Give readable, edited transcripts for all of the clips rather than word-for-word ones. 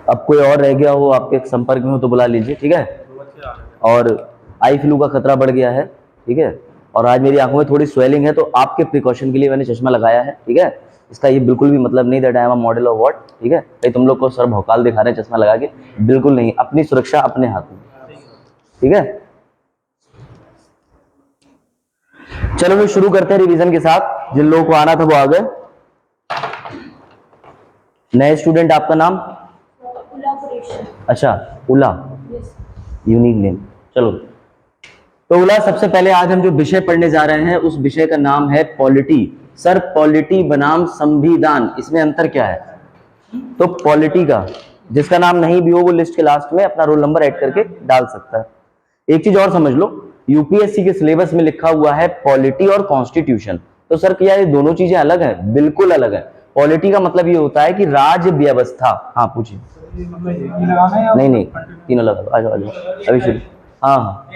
अब कोई और रह गया हो आपके संपर्क में हो तो बुला लीजिए, ठीक है। और आई फ्लू का खतरा बढ़ गया है, ठीक है। और आज मेरी आंखों में थोड़ी स्वेलिंग है, तो आपके प्रिकॉशन के लिए मैंने चश्मा लगाया है, ठीक है। इसका ये बिल्कुल भी मतलब नहीं that I am a model of what, ठीक है। भाई तुम लोग को सर भौकाल दिखा रहे हैं चश्मा लगा के, बिल्कुल नहीं। अपनी सुरक्षा अपने हाथ में, ठीक है। चलो फिर शुरू करते हैं रिवीजन के साथ। जिन लोगों को आना था वो आ गए। नए स्टूडेंट, आपका नाम? अच्छा, उला, यूनिक नेम। चलो, तो उला, सबसे पहले आज हम जो विषय पढ़ने जा रहे हैं उस विषय का नाम है पॉलिटी। सर पॉलिटी बनाम संविधान, इसमें अंतर क्या है? तो पॉलिटी का जिसका नाम नहीं भी हो वो लिस्ट के लास्ट में अपना रोल नंबर ऐड करके डाल सकता है। एक चीज और समझ लो, यूपीएससी के सिलेबस में लिखा हुआ है पॉलिटी और कॉन्स्टिट्यूशन। तो सर क्या ये दोनों चीजें अलग है? बिल्कुल अलग है। पॉलिटी का मतलब ये होता है कि राज्य व्यवस्था। हाँ पूछिए। नहीं नहीं, तीनों लगा दो, आ जाओ आ जाओ अभी शुरू। हाँ हाँ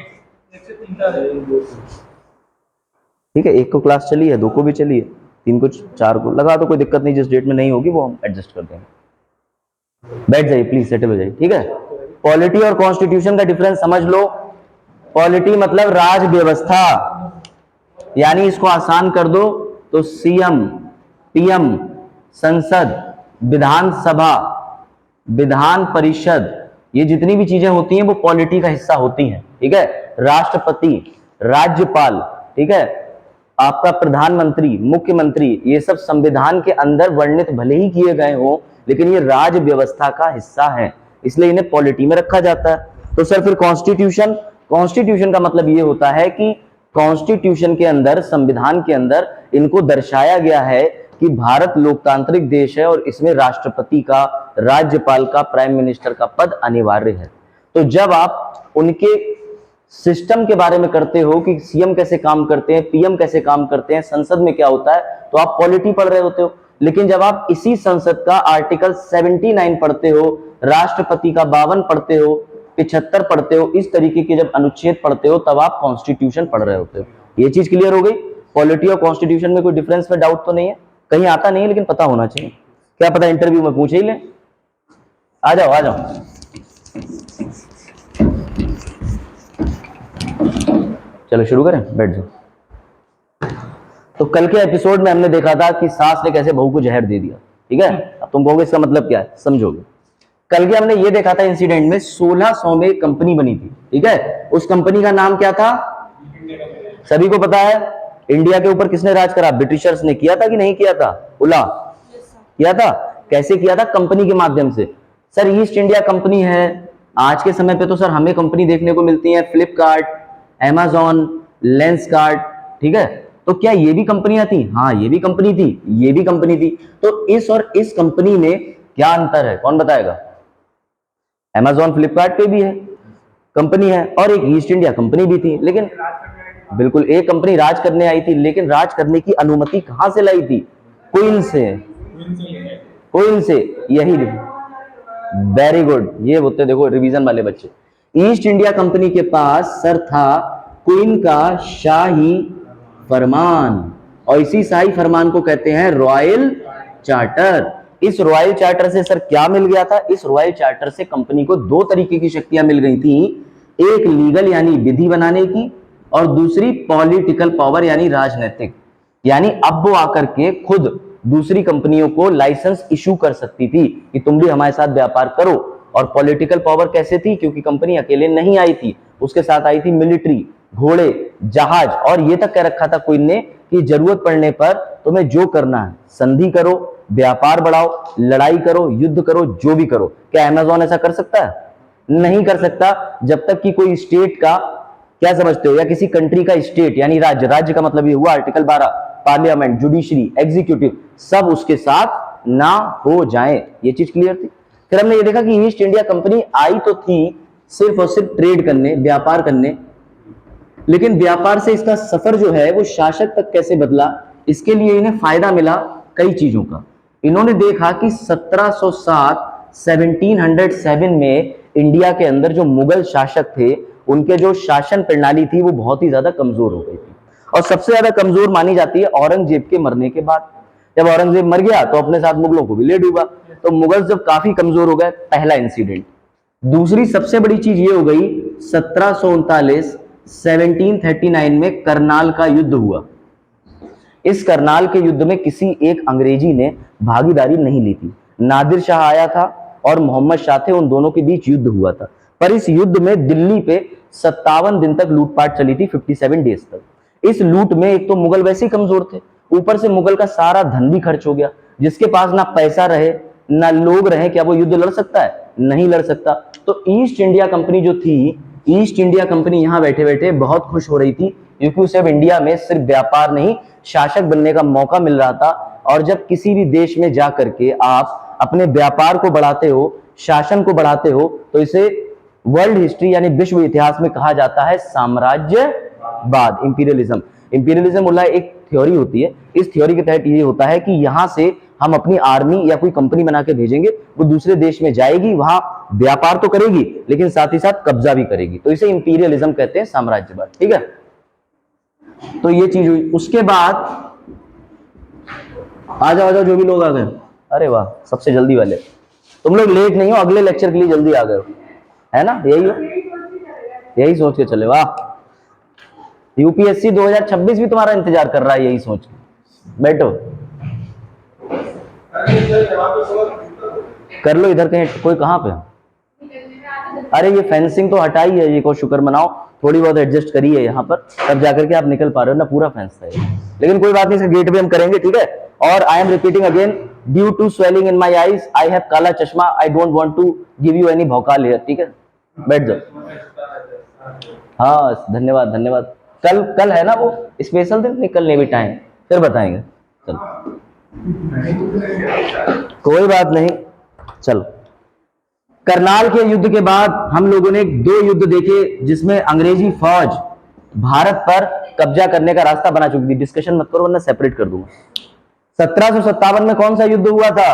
ठीक है, एक को क्लास चली है, दो को भी चली है, तीन को, चार को लगा दो, कोई दिक्कत नहीं। जिस डेट में नहीं होगी वो हम एडजस्ट कर देंगे। बैठ जाइए प्लीज, सेटल हो जाइए, ठीक है। पॉलिटी और कॉन्स्टिट्यूशन का डिफरेंस समझ लो। पॉलिटी मतलब राज व्यवस्था, यानी इसको आसान कर दो तो सीएम, पीएम, संसद, विधानसभा, विधान परिषद, ये जितनी भी चीजें होती हैं वो पॉलिटी का हिस्सा होती हैं, ठीक है। राष्ट्रपति, राज्यपाल, ठीक है, आपका प्रधानमंत्री, मुख्यमंत्री, ये सब संविधान के अंदर वर्णित भले ही किए गए हो, लेकिन ये राज व्यवस्था का हिस्सा है, इसलिए इन्हें पॉलिटी में रखा जाता है। तो सर फिर कॉन्स्टिट्यूशन, कॉन्स्टिट्यूशन का मतलब ये होता है कि कॉन्स्टिट्यूशन के अंदर, संविधान के अंदर इनको दर्शाया गया है कि भारत लोकतांत्रिक देश है और इसमें राष्ट्रपति का, राज्यपाल का, प्राइम मिनिस्टर का पद अनिवार्य है। तो जब आप उनके सिस्टम के बारे में करते हो कि सीएम कैसे काम करते हैं, पीएम कैसे काम करते हैं, संसद में क्या होता है, तो आप पॉलिटी पढ़ रहे होते हो। लेकिन जब आप इसी संसद का आर्टिकल 79 पढ़ते हो, राष्ट्रपति का 52 पढ़ते हो, 75 पढ़ते हो, इस तरीके के जब अनुच्छेद पढ़ते हो तब आप कॉन्स्टिट्यूशन पढ़ रहे होते हो। ये चीज क्लियर हो गई? पॉलिटी और कॉन्स्टिट्यूशन में कोई डिफरेंस में डाउट तो नहीं है? कहीं आता नहीं है लेकिन पता होना चाहिए, क्या पता इंटरव्यू में पूछ ही ले। आ जाओ आ जाओ, चलो शुरू करें, बैठ जाओ। तो कल के एपिसोड में हमने देखा था कि सास ने कैसे बहू को जहर दे दिया, ठीक है। अब तुम कहोगे इसका मतलब क्या है, समझोगे। कल के हमने ये देखा था इंसिडेंट में 1600 में कंपनी बनी थी, ठीक है। उस कंपनी का नाम क्या था? सभी को पता है। इंडिया के ऊपर किसने राज करा? ब्रिटिशर्स ने। किया था कि नहीं किया था? उला किया था। कैसे किया था? कंपनी के माध्यम से। सर ईस्ट इंडिया कंपनी है। आज के समय पे तो सर हमें कंपनी देखने को मिलती है फ्लिपकार्ट, अमेज़न, लेंसकार्ट, ठीक है। तो क्या ये भी कंपनियां थी? हाँ ये भी कंपनी थी, ये भी कंपनी थी। तो इस और इस कंपनी में क्या अंतर है, कौन बताएगा? अमेज़न, फ्लिपकार्ट पे भी है, कंपनी है, और एक ईस्ट इंडिया कंपनी भी थी। लेकिन बिल्कुल, एक कंपनी राज करने आई थी, लेकिन राज करने की अनुमति कहां से लाई थी? क्वीन से। क्वीन से, यही। वेरी गुड, ये होते देखो रिवीजन वाले बच्चे। ईस्ट इंडिया कंपनी के पास सर था क्वीन का शाही फरमान, और इसी शाही फरमान को कहते हैं रॉयल चार्टर। इस रॉयल चार्टर से सर क्या मिल गया था? इस रॉयल चार्टर से कंपनी को दो तरीके की शक्तियां मिल गई थी, एक लीगल यानी विधि बनाने की, और दूसरी पॉलिटिकल पावर यानी राजनीतिक। यानी अब वो आकर के खुद दूसरी कंपनियों को लाइसेंस इशू कर सकती थी कि तुम भी हमारे साथ व्यापार करो। और पॉलिटिकल पावर कैसे थी? क्योंकि कंपनी अकेले नहीं आई थी, उसके साथ आई थी मिलिट्री, घोड़े, जहाज, और ये तक कह रखा था क्वीन ने कि जरूरत पड़ने पर तुम्हें जो करना है, संधि करो, व्यापार बढ़ाओ, लड़ाई करो, युद्ध करो, जो भी करो। क्या अमेज़न ऐसा कर सकता है? नहीं कर सकता, जब तक कि कोई स्टेट का, क्या समझते हो, या किसी कंट्री का स्टेट यानी राज्य, राज्य का मतलब ये हुआ आर्टिकल 12, पार्लियामेंट, जुडिशरी, एग्जीक्यूटिव, सब उसके साथ ना हो जाए। ये चीज क्लियर थी। फिर हमने ये देखा कि ईस्ट इंडिया कंपनी आई तो थी सिर्फ और सिर्फ ट्रेड करने, व्यापार करने, लेकिन व्यापार से इसका सफर जो है वो शासक तक कैसे बदला, इसके लिए इन्हें फायदा मिला कई चीजों का। इन्होंने देखा कि 1707 में इंडिया के अंदर जो मुगल शासक थे, उनके जो शासन प्रणाली थी वो बहुत ही ज्यादा कमजोर हो गई थी, और सबसे ज्यादा कमजोर मानी जाती है औरंगजेब के मरने के बाद। जब औरंगजेब मर गया तो अपने साथ मुगलों को भी ले डूबा। तो मुगल जब काफी कमजोर हो गए, पहला इंसिडेंट। दूसरी सबसे बड़ी चीज ये हो गई 1739 1739 में करनाल का युद्ध हुआ। इस करनाल के युद्ध में किसी एक अंग्रेजी ने भागीदारी नहीं ली थी। नादिर शाह आया था और मोहम्मद शाह थे, उन दोनों के बीच युद्ध हुआ था। पर इस युद्ध में दिल्ली पे 57 दिन तक लूटपाट चली थी, 57 डेज तक। इस लूट में एक तो मुगल वैसे ही कमजोर थे, ऊपर से मुगल का सारा धन भी खर्च हो गया। जिसके पास ना पैसा रहे ना लोग रहे, क्या वो युद्ध लड़ सकता है? नहीं लड़ सकता। तो ईस्ट इंडिया कंपनी जो थी, ईस्ट इंडिया कंपनी यहां बैठे बैठे बहुत खुश हो रही थी, क्योंकि उसे अब इंडिया में सिर्फ व्यापार नहीं, शासक बनने का मौका मिल रहा था। और जब किसी भी देश में जा करके आप अपने व्यापार को बढ़ाते हो, शासन को बढ़ाते हो, तो इसे वर्ल्ड हिस्ट्री यानी विश्व इतिहास में कहा जाता है साम्राज्यवाद, इंपीरियलिज्म। इंपीरियलिज्म बोला एक थ्योरी होती है। इस थ्योरी के तहत ये होता है कि यहां से हम अपनी आर्मी या कोई कंपनी बना के भेजेंगे, वो दूसरे देश में जाएगी, वहां व्यापार तो करेगी लेकिन साथ ही साथ कब्जा भी करेगी। तो इसे इंपीरियलिज्म कहते हैं, साम्राज्यवाद। ठीक है, तो ये चीज हुई। उसके बाद आ जाओ जो भी लोग आ गए। अरे वाह, सबसे जल्दी वाले तुम लोग। लेट नहीं हो, अगले लेक्चर के लिए जल्दी आ गए हो, है ना? यही हो, यही सोच के चले। वाह, यूपीएससी 2026 भी तुम्हारा इंतजार कर रहा है, यही सोच के बैठो। कर लो इधर कहीं, कोई कहां पे? अरे ये फेंसिंग तो हटाई है, ये को शुक्र मनाओ, थोड़ी बहुत एडजस्ट करी है यहाँ पर, तब जाकर के आप निकल पा रहे हो ना। पूरा फेंस था ये, लेकिन कोई बात नहीं, इसका गेट भी हम करेंगे। ठीक है, और I am repeating again, due to swelling in my eyes I have काला चश्मा, I don't want to give you any भौकाल हियर। ठीक है, बैठ जाओ। हाँ, धन्यवाद धन्यवाद। कल है ना वो स्पेशल दिन, निकलने भी टाइम, फिर बताएंगे। चलो कोई बात नहीं, चलो। करनाल के युद्ध के बाद हम लोगों ने 2 युद्ध देखे, जिसमें अंग्रेजी फौज भारत पर कब्जा करने का रास्ता बना चुकी थी। डिस्कशन मत करो वरना सेपरेट कर दूंगा। 1757 में कौन सा युद्ध हुआ था?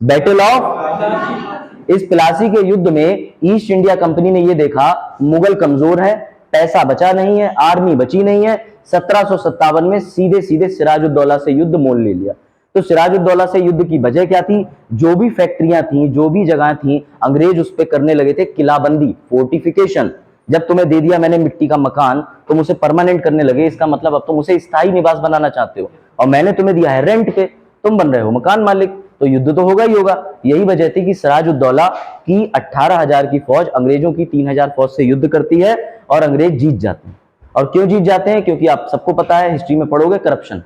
Battle of. इस प्लासी के युद्ध में ईस्ट इंडिया कंपनी ने यह देखा मुगल कमजोर है, पैसा बचा नहीं है, आर्मी बची नहीं है। 1757 में सीधे सीधे सिराजुद्दौला से युद्ध मोल ले लिया। तो सिराजुद्दौला से युद्ध की वजह क्या थी? जो भी फैक्ट्रियां थी, जो भी जगह थी, अंग्रेज उस पर करने लगे थे किलाबंदी, फोर्टिफिकेशन। जब तुम्हें दे दिया मैंने मिट्टी का मकान, तुम उसे परमानेंट करने लगे, इसका मतलब अब तुम उसे स्थायी निवास बनाना चाहते हो, और मैंने तुम्हें दिया है रेंट पे, तुम बन रहे हो मकान मालिक, तो युद्ध तो होगा ही होगा। यही वजह थी कि सिराजुद्दौला की 18,000 की फौज अंग्रेजों की 3,000 फौज से युद्ध करती है और अंग्रेज जीत जाते हैं। और क्यों जीत जाते हैं? क्योंकि आप सबको पता है, हिस्ट्री में पढ़ोगे, करप्शन।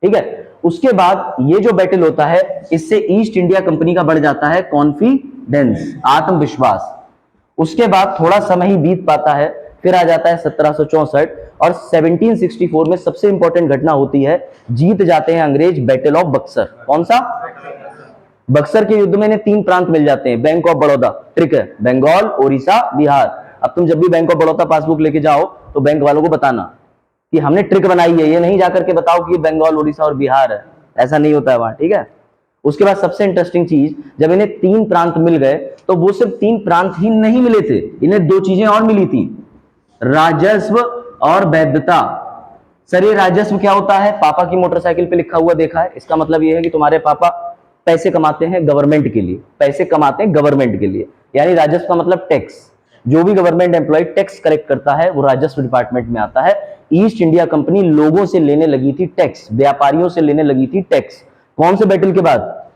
ठीक है, उसके बाद ये जो बैटल होता है, इससे ईस्ट इंडिया कंपनी का बढ़ जाता है कॉन्फिडेंस, आत्मविश्वास। उसके बाद थोड़ा समय ही बीत पाता है, फिर आ जाता है 1764, और 1764 में सबसे इंपॉर्टेंट घटना होती है, जीत जाते हैं अंग्रेज बैटल ऑफ बक्सर। कौन सा? बक्सर के युद्ध में इन्हें 3 प्रांत मिल जाते हैं, बैंक ऑफ बड़ौदा। ट्रिक है, बंगाल, उड़ीसा, बिहार। अब तुम जब भी बैंक ऑफ बड़ौदा पासबुक लेके जाओ तो बैंक वालों को बताना कि हमने ट्रिक बनाई है, ये नहीं जाकर के बताओ कि बंगाल, उड़ीसा और बिहार है, ऐसा नहीं होता है वहां। ठीक है, उसके बाद सबसे इंटरेस्टिंग चीज, जब इन्हें 3 प्रांत मिल गए तो वो सिर्फ 3 प्रांत ही नहीं मिले थे, इन्हें 2 चीजें और मिली थी, राजस्व और वैधता। सर ये राजस्व क्या होता है? पापा की मोटरसाइकिल पे लिखा हुआ देखा है, इसका मतलब ये है कि तुम्हारे पापा पैसे कमाते हैं गवर्नमेंट के लिए, पैसे कमाते हैं गवर्नमेंट के लिए, यानी राजस्व का मतलब टैक्स। जो भी गवर्नमेंट एम्प्लॉय टैक्स कलेक्ट करता है वो राजस्व डिपार्टमेंट में आता है। ईस्ट इंडिया कंपनी लोगों से लेने लगी थी टैक्स, व्यापारियों से लेने लगी थी टैक्स। कौन से बैटल के बाद?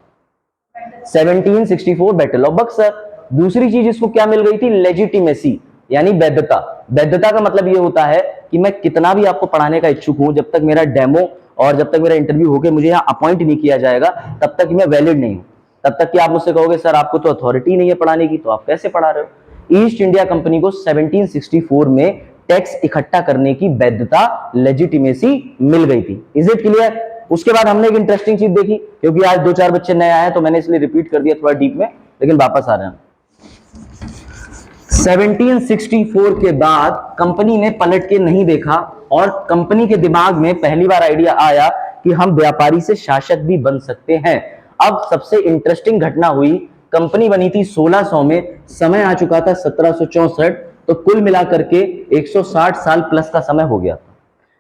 1764 बैटल ऑफ बक्सर। दूसरी चीज इसको क्या मिल गई थी? लेजिटिमेसी, यानी वैधता। वैधता का मतलब ये होता है कि मैं कितना भी आपको पढ़ाने का इच्छुक हूं, जब तक मेरा डेमो और जब तक मेरा इंटरव्यू होकर मुझे यहाँ अपॉइंट नहीं किया जाएगा, तब तक मैं वैलिड नहीं हूं। तब तक कि आप मुझसे कहोगे सर आपको तो अथॉरिटी नहीं है पढ़ाने की, तो आप कैसे पढ़ा रहे हो? ईस्ट इंडिया कंपनी को 1764 में टैक्स इकट्ठा करने की वैधता, लेजिटिमेसी मिल गई थी। Is it clear? उसके बाद हमने एक इंटरेस्टिंग चीज देखी, क्योंकि आज 2-4 बच्चे नए आए हैं तो मैंने इसलिए रिपीट कर दिया थोड़ा डीप में, लेकिन वापस आ रहे हैं। 1764 के बाद कंपनी ने पलट के नहीं देखा, और कंपनी के दिमाग में पहली बार आइडिया आया कि हम व्यापारी से शासक भी बन सकते हैं। अब सबसे इंटरेस्टिंग घटना हुई, कंपनी बनी थी 1600 में, समय आ चुका था 1764, तो कुल मिलाकर के 160 साल प्लस का समय हो गया।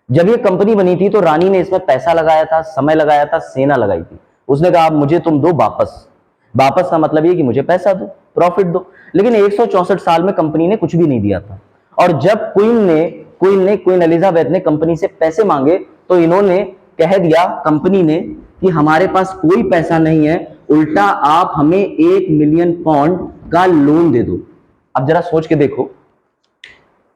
जब ये कंपनी बनी थी तो रानी ने इसमें पैसा लगाया था, समय लगाया था, सेना लगाई थी। उसने कहा अब मुझे तुम दो वापस। वापस का मतलब ये कि मुझे पैसा दो, प्रॉफिट दो। लेकिन 164 साल में कंपनी ने कुछ भी नहीं दिया था। और जब क्वीन एलिजाबेथ ने कंपनी से पैसे मांगे तो इन्होंने कह दिया, कंपनी ने, कि हमारे पास कोई पैसा नहीं है, उल्टा आप हमें 1 मिलियन पाउंड का लोन दे दो। अब जरा सोच के देखो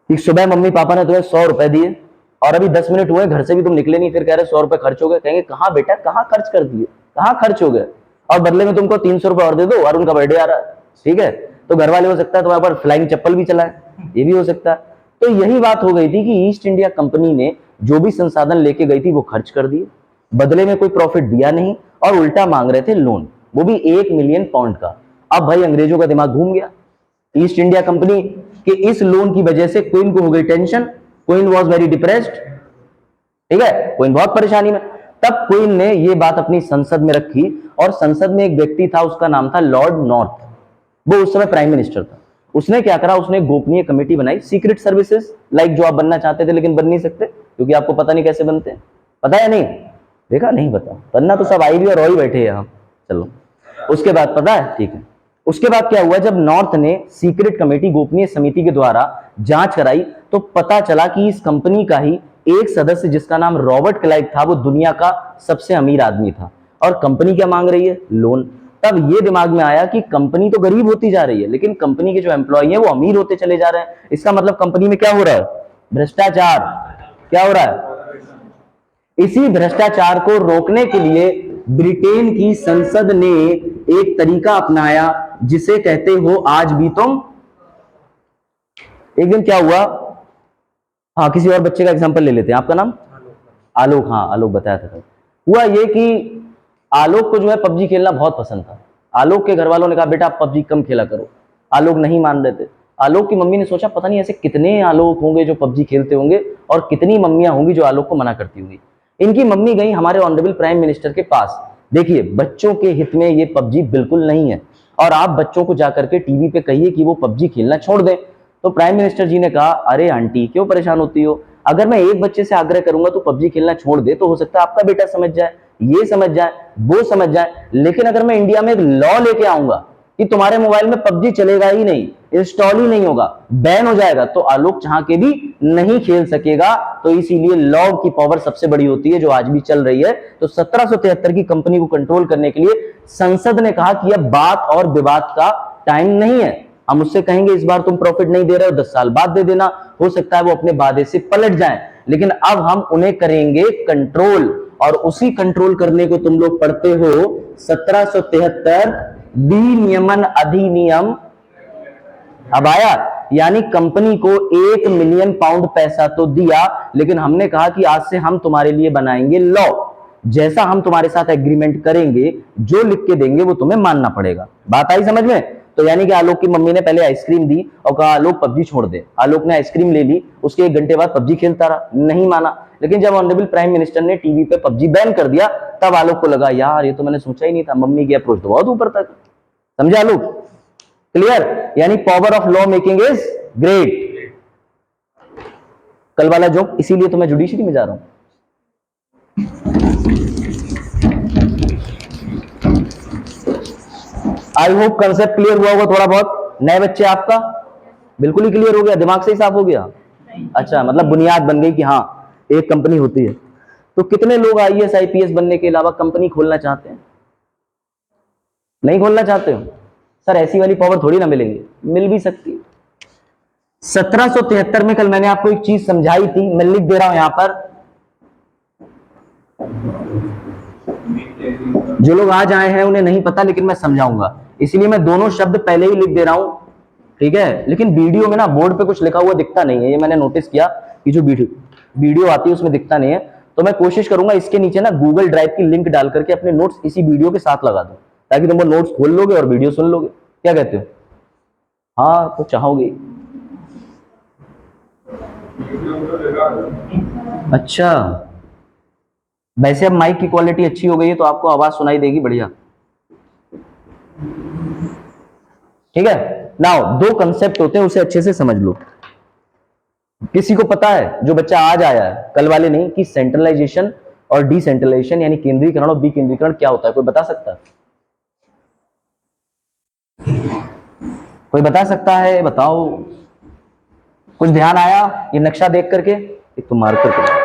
कि सुबह मम्मी पापा ने तुम्हें 100 रुपए दिए और अभी 10 मिनट हुए घर से भी तुम निकले नहीं, फिर कह रहे 100 रुपए खर्च हो गए। कहेंगे कहां बेटा, कहां खर्च कर दिए, कहां खर्च हो गए, और बदले में तुमको 300 रुपए और दे दो और उनका बर्थडे आ रहा है। ठीक है, तो घर वाले हो सकता है तुम्हारे पर फ्लाइंग चप्पल भी चलाए, ये भी हो सकता है। तो यही बात हो गई थी कि ईस्ट इंडिया कंपनी ने जो भी संसाधन लेके गई थी वो खर्च कर दिए, बदले में कोई प्रॉफिट दिया नहीं और उल्टा मांग रहे थे लोन, वो भी 1 मिलियन पाउंड का। अब भाई अंग्रेजों का दिमाग घूम गया। ईस्ट इंडिया कंपनी के इस लोन की वजह से क्वीन को हो गई tension, queen was very depressed. ठीक है, क्वीन बहुत परेशानी में। तब क्वीन ने ये बात अपनी संसद में रखी और संसद में एक व्यक्ति था, उसका नाम था लॉर्ड नॉर्थ। वो उस समय प्राइम मिनिस्टर था। उसने क्या करा, उसने गोपनीय कमेटी बनाई, सीक्रेट सर्विसेज, लाइक जो आप बनना चाहते थे लेकिन बन नहीं सकते क्योंकि आपको पता नहीं कैसे बनते हैं। पता है? नहीं देखा, नहीं पता, बनना तो सब आई भी और रॉय बैठे हैं यहां। चलो उसके बाद पता है, ठीक है। उसके बाद क्या हुआ, जब नॉर्थ ने सीक्रेट कमेटी, गोपनीय समिति के द्वारा जांच कराई तो पता चला कि इस कंपनी का ही एक सदस्य जिसका नाम रॉबर्ट क्लाइव था वो दुनिया का सबसे अमीर आदमी था। और कंपनी क्या मांग रही है, लोन। तब ये दिमाग में आया कि कंपनी तो गरीब होती जा रही है लेकिन कंपनी के जो एम्प्लॉय हैं वो अमीर होते चले जा रहे हैं। इसका मतलब कंपनी में क्या हो रहा है, भ्रष्टाचार। क्या हो रहा है? इसी भ्रष्टाचार को रोकने के लिए ब्रिटेन की संसद ने एक तरीका अपनाया जिसे कहते हो आज भी तुम। एक दिन क्या हुआ, हाँ किसी और बच्चे का एग्जांपल ले लेते हैं। आपका नाम? आलोक। हाँ आलोक बताया था। हुआ ये कि आलोक को जो है पबजी खेलना बहुत पसंद था। आलोक के घर वालों ने कहा बेटा आप पबजी कम खेला करो। आलोक नहीं मान रहे थे। आलोक की मम्मी ने सोचा पता नहीं ऐसे कितने आलोक होंगे जो पबजी खेलते होंगे और कितनी मम्मियां होंगी जो आलोक को मना करती होंगी। इनकी मम्मी गई हमारे ऑनरेबल प्राइम मिनिस्टर के पास, देखिए बच्चों के हित में ये पबजी बिल्कुल नहीं है और आप बच्चों को जाकर के टीवी पे कहिए कि वो पबजी खेलना छोड़ दें। तो प्राइम मिनिस्टर जी ने कहा अरे आंटी क्यों परेशान होती हो, अगर मैं एक बच्चे से आग्रह करूंगा तो पबजी खेलना छोड़ दे तो हो सकता है आपका बेटा समझ जाए, ये समझ जाए, वो समझ जाए, लेकिन अगर मैं इंडिया में एक लॉ लेके आऊंगा कि तुम्हारे मोबाइल में पबजी चलेगा ही नहीं, इंस्टॉल ही नहीं होगा, बैन हो जाएगा, तो आलोक चाह के भी नहीं खेल सकेगा। तो इसीलिए लॉ की पावर सबसे बड़ी होती है जो आज भी चल रही है। तो 1773 की कंपनी को कंट्रोल करने के लिए संसद ने कहा कि अब बात और विवाद का टाइम नहीं है। हम उससे कहेंगे इस बार तुम प्रॉफिट नहीं दे रहे हो, 10 साल बाद दे देना, हो सकता है वो अपने वादे से पलट जाएं, लेकिन अब हम उन्हें करेंगे कंट्रोल। और उसी कंट्रोल करने को तुम लोग पढ़ते हो 1773 विनियमन अधिनियम अब आया। यानी कंपनी को 1 मिलियन पाउंड पैसा तो दिया लेकिन हमने कहा कि आज से हम तुम्हारे लिए बनाएंगे लॉ, जैसा हम तुम्हारे साथ एग्रीमेंट करेंगे जो लिख के देंगे वो तुम्हें मानना पड़ेगा। बात आई समझ में? तो यानी कि आलोक की मम्मी ने पहले आइसक्रीम दी और कहा आलोक पबजी छोड़ दे। आलोक ने आइसक्रीम ले ली, उसके 1 घंटे बाद पबजी खेलता रहा, नहीं माना। लेकिन जब ऑनरेबल प्राइम मिनिस्टर ने टीवी पे पबजी बैन कर दिया तब आलोक को लगा यार ये तो मैंने सोचा ही नहीं था, मम्मी की अप्रोच तो बहुत ऊपर तक। समझे आलोक? क्लियर? यानी power of law making is great. कल वाला जोक इसीलिए तो मैं जुडिशरी में जा रहा हूं। आई होप कंसेप्ट क्लियर हुआ होगा थोड़ा बहुत। नए बच्चे आपका बिल्कुल ही क्लियर हो गया, दिमाग से ही साफ हो गया? अच्छा, मतलब बुनियाद बन गई कि हाँ एक कंपनी होती है। तो कितने लोग आईएएस आईपीएस बनने के अलावा कंपनी खोलना चाहते हैं? नहीं खोलना चाहते हो? सर ऐसी वाली पावर थोड़ी ना मिलेंगी, मिल भी सकती। 1773 में कल मैंने आपको एक चीज समझाई थी, मैं लिख दे रहा हूं यहां पर। जो लोग आज आए हैं उन्हें नहीं पता लेकिन मैं समझाऊंगा, इसलिए मैं दोनों शब्द पहले ही लिख दे रहा हूं, ठीक है? लेकिन वीडियो में ना बोर्ड पे कुछ लिखा हुआ दिखता नहीं है, ये मैंने नोटिस किया कि जो वीडियो आती है उसमें दिखता नहीं है। तो मैं कोशिश करूंगा इसके नीचे ना गूगल ड्राइव की लिंक डाल करके अपने नोट्स इसी वीडियो के साथ लगा दूं ताकि तुम वो नोट्स खोल लोगे और वीडियो सुन लोगे। क्या कहते हो? हाँ तो चाहोगे? अच्छा, वैसे अब माइक की क्वालिटी अच्छी हो गई है तो आपको आवाज सुनाई देगी बढ़िया, ठीक है? नाउ दो कंसेप्ट होते हैं उसे अच्छे से समझ लो। किसी को पता है जो बच्चा आज आया है, कल वाले नहीं, कि सेंट्रलाइजेशन और डिसेंट्रलाइजेशन यानी केंद्रीकरण और विकेंद्रीकरण क्या होता है? कोई बता सकता है? कोई बता सकता है? बताओ। कुछ ध्यान आया ये नक्शा देख करके? एक तो मार्कर कर,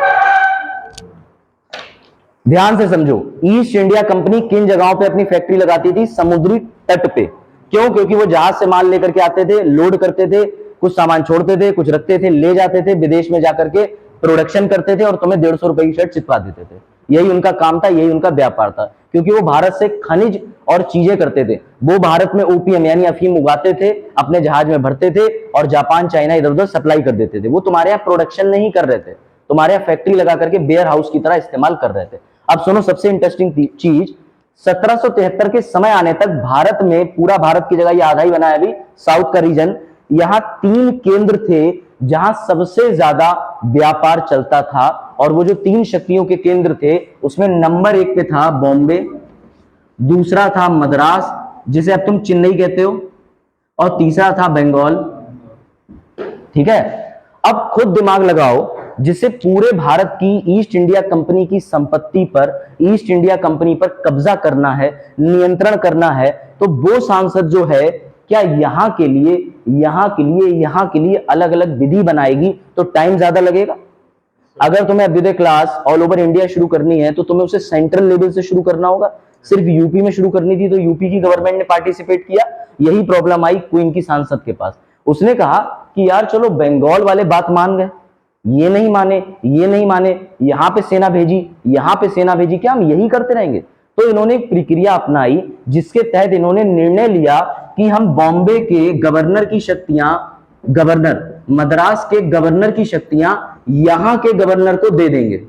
ध्यान से समझो। ईस्ट इंडिया कंपनी किन जगहों पे अपनी फैक्ट्री लगाती थी? समुद्री तट पे। क्यों? क्योंकि वो जहाज से माल लेकर के आते थे, लोड करते थे, कुछ सामान छोड़ते थे, कुछ रखते थे, ले जाते थे, विदेश में जाकर के प्रोडक्शन करते थे और तुम्हें 150 रुपए की शर्ट चिपका देते थे। यही उनका काम था, यही उनका व्यापार था। क्योंकि वो भारत से खनिज और चीजें करते थे। वो भारत में ओपीएम यानी अफीम उगाते थे, अपने जहाज में भरते थे और जापान, चाइना इधर उधर सप्लाई कर देते थे। वो तुम्हारे यहाँ प्रोडक्शन नहीं कर रहे थे, तुम्हारे यहाँ फैक्ट्री लगा करके वेयर हाउस की तरह इस्तेमाल कर रहे थे। अब सुनो सबसे इंटरेस्टिंग चीज, 1773 के समय आने तक भारत में, पूरा भारत की जगह ये आधा ही बना है अभी, साउथ का रीजन, यहां 3 केंद्र थे जहां सबसे ज्यादा व्यापार चलता था। और वो जो 3 शक्तियों के केंद्र थे उसमें नंबर 1 पे था बॉम्बे, दूसरा था मद्रास जिसे अब तुम चेन्नई कहते हो, और तीसरा था बंगाल। ठीक है, अब खुद दिमाग लगाओ, जिसे पूरे भारत की ईस्ट इंडिया कंपनी की संपत्ति पर, ईस्ट इंडिया कंपनी पर कब्जा करना है, नियंत्रण करना है, तो वो सांसद जो है क्या यहां के लिए अलग अलग विधि बनाएगी तो टाइम ज्यादा लगेगा? अगर तुम्हें Abhyudaya class all over India शुरू करनी है तो तुम्हें उसे सेंट्रल लेवल से शुरू करना होगा। सिर्फ यूपी में शुरू करनी थी तो यूपी की गवर्नमेंट ने पार्टिसिपेट किया। यही प्रॉब्लम आई क्वीन की सांसद के पास। उसने कहा कि यार चलो बंगाल वाले बात मान गए, ये नहीं माने, यहां पे सेना भेजी, क्या हम यही करते रहेंगे? तो इन्होंने एक प्रक्रिया अपनाई जिसके तहत इन्होंने निर्णय लिया कि हम बॉम्बे के गवर्नर की शक्तियां, मद्रास के गवर्नर की शक्तियां यहां के गवर्नर को दे देंगे।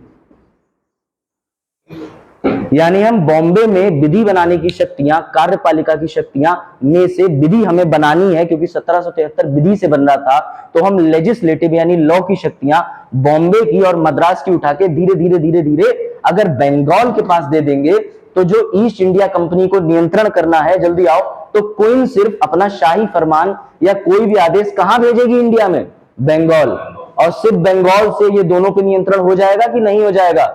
यानी हम बॉम्बे में विधि बनाने की शक्तियां, कार्यपालिका की शक्तियां में से विधि हमें बनानी है, क्योंकि 1773 विधि से बन रहा था, तो हम लेजिस्लेटिव यानी लॉ की शक्तियां बॉम्बे की और मद्रास की उठा के धीरे अगर बंगाल के पास दे देंगे तो जो ईस्ट इंडिया कंपनी को नियंत्रण करना है, जल्दी आओ, तो क्वीन सिर्फ अपना शाही फरमान या कोई भी आदेश कहां भेजेगी इंडिया में? बंगाल। और सिर्फ बंगाल से ये दोनों पे नियंत्रण हो जाएगा कि नहीं हो जाएगा?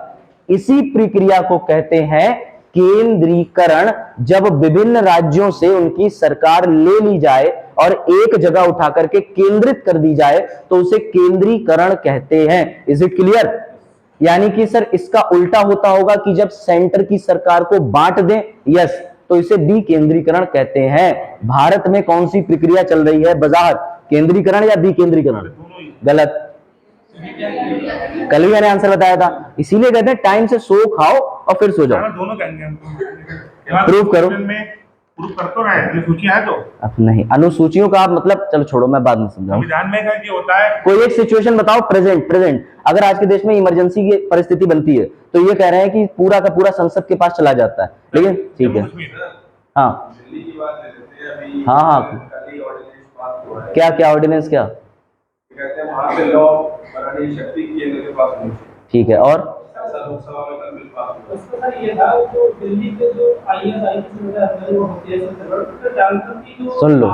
इसी प्रक्रिया को कहते हैं केंद्रीकरण। जब विभिन्न राज्यों से उनकी सरकार ले ली जाए और एक जगह उठा करके केंद्रित कर दी जाए तो उसे केंद्रीकरण कहते हैं। Is it clear? यानी कि सर इसका उल्टा होता होगा कि जब सेंटर की सरकार को बांट दें, यस, तो इसे विकेंद्रीकरण कहते हैं। भारत में कौन सी प्रक्रिया चल रही है बाजार? केंद्रीकरण या विकेंद्रीकरण? गलत। कल भी मैंने आंसर बताया था। इसीलिए कहते हैं टाइम से सो खाओ और फिर सो जाओ। दोनों कहेंगे प्रूव करो। प्रूव कर तो रहे हैं, सूची है तो। अब नहीं, अनुसूचियों का आप मतलब, चलो छोड़ो, मैं बाद में समझाऊं। संविधान में क्या होता है? कोई एक सिचुएशन बताओ, प्रेजेंट अगर आज के देश में इमरजेंसी की परिस्थिति बनती है तो ये कह रहे हैं कि पूरा का पूरा संसद के पास चला जाता है, लेकिन ठीक है। हाँ दिल्ली की बात ले लेते हैं अभी। हाँ, क्या ऑर्डिनेंस क्या कहते हैं? वहां पे लॉ बनाने की शक्ति केंद्र के पास नहीं। ठीक है, और लोकसभा में कल बिल पास हुआ। उसका सर ये था जो दिल्ली के जो आईएएस आईपीएस वगैरह है वो होती है तो जानकर की जो सुन लो।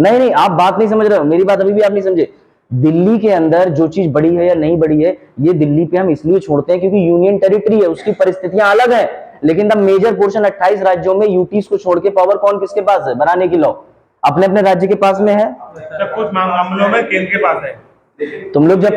नहीं, आप बात नहीं समझ रहे हो, मेरी बात अभी भी आप नहीं समझे। दिल्ली के अंदर जो चीज बड़ी है या नहीं बड़ी है, ये दिल्ली पे हम इसलिए छोड़ते हैं क्योंकि यूनियन टेरिटरी है, उसकी परिस्थितियां अलग है। लेकिन द मेजर पोर्शन 28 राज्यों में यूटीज को छोड़ के पावर कौन किसके पास है बनाने की लॉ? अपने अपने राज्य के पास में है। कुछ मामलों में केंद्र के पास है। तुम लोग जब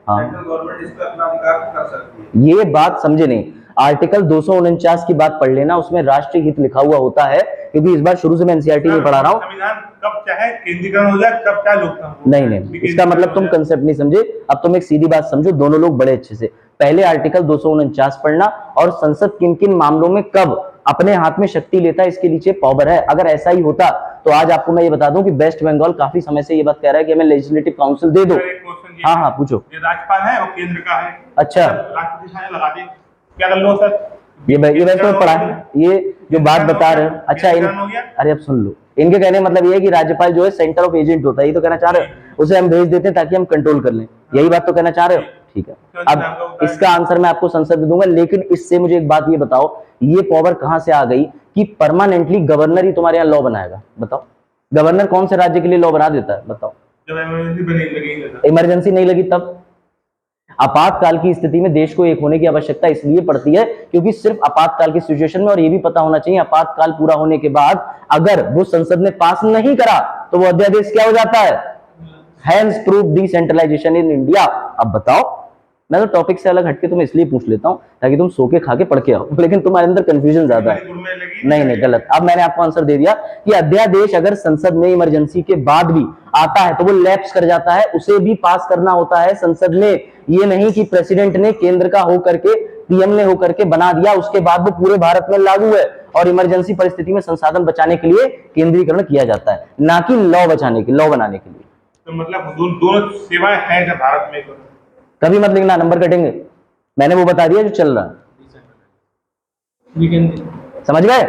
गवर्नमेंट इस पर अपना अधिकार कर सकती है। ये बात समझे नहीं। आर्टिकल 249 की बात पढ़ लेना, उसमें राष्ट्रीय हित लिखा हुआ होता है, क्योंकि इस बार शुरू से मैं एनसीईआरटी नहीं पढ़ा रहा हूँ। संविधान कब चाहे केंद्रीकरण हो जाए, कब चाहे लोकतंत्र। नहीं, इसका मतलब तुम कंसेप्ट नहीं समझे। अब तुम एक सीधी बात समझो, दोनों लोग बड़े अच्छे से। पहले आर्टिकल 249 पढ़ना और संसद किन किन मामलों में कब अपने हाथ में शक्ति लेता है इसके नीचे पावर है। अगर ऐसा ही होता तो आज आपको मैं ये बता दूं कि वेस्ट बंगाल काफी समय से ये बात कह रहा है कि हमें लेजिस्लेटिव काउंसिल दे दो। हाँ पूछो। ये राज्यपाल है और केंद्र का है। अच्छा, राष्ट्रपति लगा दे, क्या कर लो सर? ये वैसे तो पढ़ा है, ये जो बात बता रहे हो। अच्छा अरे अब सुन लो, इनके कहने मतलब ये है कि राज्यपाल जो है सेंटर ऑफ एजेंट होता है, ये तो कहना चाह रहे हो। उसे हम भेज देते हैं ताकि हम कंट्रोल कर लें, यही बात तो कहना चाह रहे हो। ठीक है, अब इसका आंसर मैं आपको संसद दे दूंगा, लेकिन इससे मुझे एक बात ये बताओ, ये पावर कहां से आ गई कि परमानेंटली गवर्नर ही तुम्हारे यहाँ लॉ बनाएगा? बताओ। गवर्नर कौन से राज्य के लिए लॉ बना देता है, बताओ? जब इमरजेंसी बनी लगी इमरजेंसी नहीं लगी तब। आपातकाल की स्थिति में देश को एक होने की आवश्यकता इसलिए पड़ती है क्योंकि सिर्फ आपातकाल की सिचुएशन में, और ये भी पता होना चाहिए आपातकाल पूरा होने के बाद अगर वो संसद ने पास नहीं करा तो वो अध्यादेश क्या हो जाता है? Hence proof decentralisation in India. अब बताओ, मैं तो टॉपिक से अलग हटके तुम्हें इसलिए पूछ लेता हूं ताकि तुम सो के खा के पढ़ के आओ, लेकिन तुम्हारे अंदर कंफ्यूजन ज्यादा है। नहीं नहीं, गलत। अब मैंने आपको आंसर दे दिया कि अध्यादेश अगर संसद में इमरजेंसी के बाद भी आता है तो वो लैप्स कर जाता है, उसे भी पास करना होता है संसद में। ये नहीं कि प्रेसिडेंट ने केंद्र का होकर के, पीएम ने होकर के बना दिया, उसके बाद वो पूरे भारत में लागू है। और इमरजेंसी परिस्थिति में संसाधन बचाने के लिए केंद्रीकरण किया जाता है, ना कि लॉ बचाने के, लॉ बनाने के लिए। तो मतलब दोनों सेवाएं हैं जब भारत में। कभी मत लिखना, नंबर कटेंगे। मैंने वो बता दिया जो चल रहा है, समझ गए?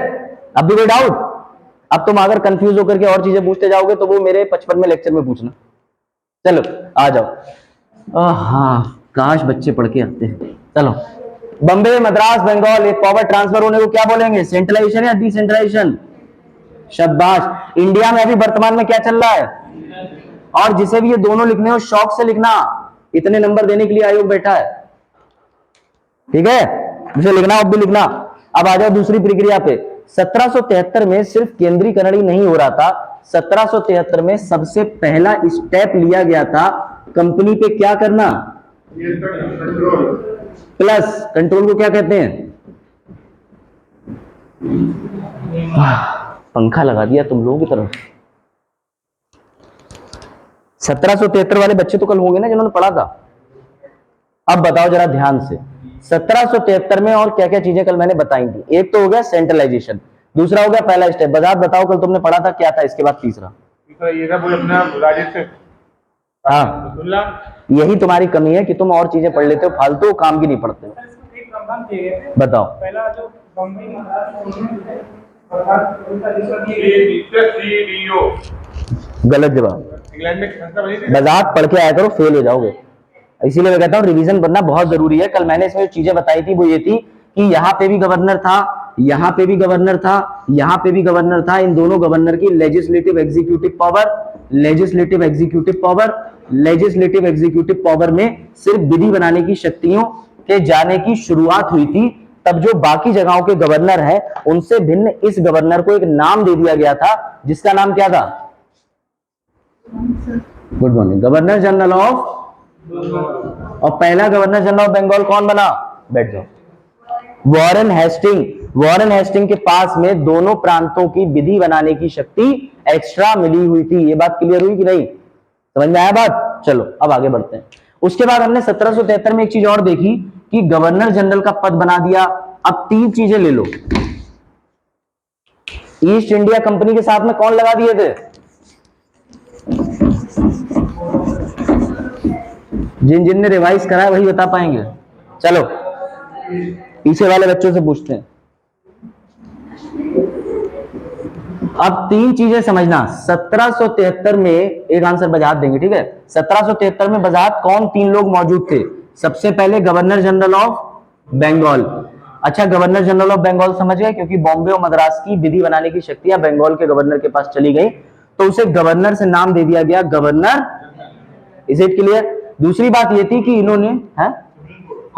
अब भी कोई डाउट? अब तुम अगर कंफ्यूज होकर के और चीजें पूछते जाओगे तो वो मेरे 55वें लेक्चर में पूछना। चलो आ जाओ। हाँ, काश बच्चे पढ़ के आते हैं। चलो, बम्बे, मद्रास, बंगाल, ये पावर ट्रांसफर होने को क्या बोलेंगे? सेंट्रलाइजेशन या डिसेंट्रलाइजेशन? शाबाश। इंडिया में अभी वर्तमान में क्या चल रहा है? और जिसे भी ये दोनों लिखने हो शौक से लिखना, इतने नंबर देने के लिए आयोग बैठा है, ठीक है? जिसे लिखना अब भी लिखना। अब आ जाओ दूसरी प्रक्रिया पे। 1773 में सिर्फ केंद्रीकरण ही नहीं हो रहा था, 1773 में सबसे पहला स्टेप लिया गया था कंपनी पे क्या करना? प्लस। कंट्रोल को क्या कहते हैं? पंखा लगा दिया तुम लोगों की तरफ। 1773 वाले बच्चे तो कल होंगे ना जिन्होंने पढ़ा था। अब बताओ जरा ध्यान से, 1773 में और क्या क्या चीजें कल मैंने बताई थी? एक तो हो गया सेंट्रलाइजेशन, दूसरा हो गया पहला स्टेप। बताओ कल तुमने पढ़ा था क्या था इसके बाद तीसरा? हाँ, यही तुम्हारी कमी है कि तुम और चीजें पढ़ लेते हो, फालतू काम की नहीं पढ़ते हो। बताओ। पहला जो बम्बई गलत जवाब। बजात पढ़ के आया करो, फेल हो जाओगे। इसीलिए मैं कहता हूँ रिवीजन करना बहुत जरूरी है। कल मैंने इसमें जो चीजें बताई थी वो ये थी कि यहाँ पे भी गवर्नर था, यहाँ पे भी गवर्नर था, यहाँ पे भी गवर्नर था। इन दोनों गवर्नर की legislative executive power, legislative executive power, legislative executive power में सिर्फ विधि बनाने की शक्तियों के जाने की शुरुआत हुई थी। तब जो बाकी जगहों के गवर्नर हैं उनसे भिन्न इस गवर्नर को एक नाम दे दिया गया था जिसका नाम क्या था? Good morning. Governor general of. और पहला गवर्नर जनरल ऑफ बंगाल कौन बना? बैठ जाओ। Warren Hasting. वॉरेन हेस्टिंग के पास में दोनों प्रांतों की विधि बनाने की शक्ति एक्स्ट्रा मिली हुई थी। ये बात क्लियर हुई कि नहीं? समझ में आया बात? चलो अब आगे बढ़ते हैं। उसके बाद हमने 1773 में एक चीज और देखी कि गवर्नर जनरल का पद बना दिया। अब तीन चीजें ले लो। ईस्ट इंडिया कंपनी के साथ में कौन लगा दिए थे? जिन ने रिवाइज करा है वही बता पाएंगे। चलो पीछे वाले बच्चों से पूछते हैं। अब तीन चीजें समझना। 1773 में एक आंसर बजात देंगे, ठीक है? 1773 में बजात कौन तीन लोग मौजूद थे? सबसे पहले गवर्नर जनरल ऑफ बंगाल। अच्छा, गवर्नर जनरल ऑफ बंगाल समझ गए, क्योंकि बॉम्बे और मद्रास की विधि बनाने की शक्तियां बंगाल के गवर्नर के पास चली गई तो उसे गवर्नर से नाम दे दिया गया गवर्नर। Is it clear? दूसरी बात ये थी कि इन्होंने है,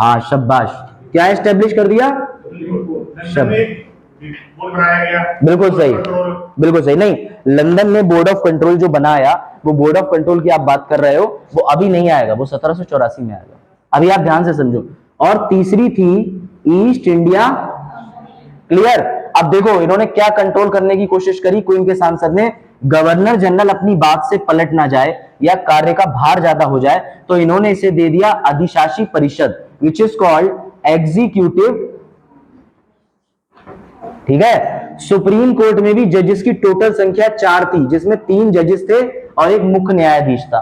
हाँ शाबाश, क्या एस्टेब्लिश कर दिया? बिल्कुल सही, बिल्कुल सही। नहीं, लंदन में बोर्ड ऑफ कंट्रोल जो बनाया, वो बोर्ड ऑफ कंट्रोल की आप बात कर रहे हो, वो अभी नहीं आएगा, वो 1784 में आएगा। अभी आप ध्यान से समझो। और तीसरी थी ईस्ट इंडिया। क्लियर? अब देखो इन्होंने क्या कंट्रोल करने की कोशिश करी क्वीन के सांसद ने। गवर्नर जनरल अपनी बात से पलट ना जाए या कार्य का भार ज्यादा हो जाए तो इन्होंने इसे दे दिया अधिशासी परिषद, विच इज कॉल्ड एग्जीक्यूटिव। ठीक है? सुप्रीम कोर्ट में भी जजेस की टोटल संख्या 4 थी, जिसमें 3 जजेस थे और एक मुख्य न्यायाधीश था।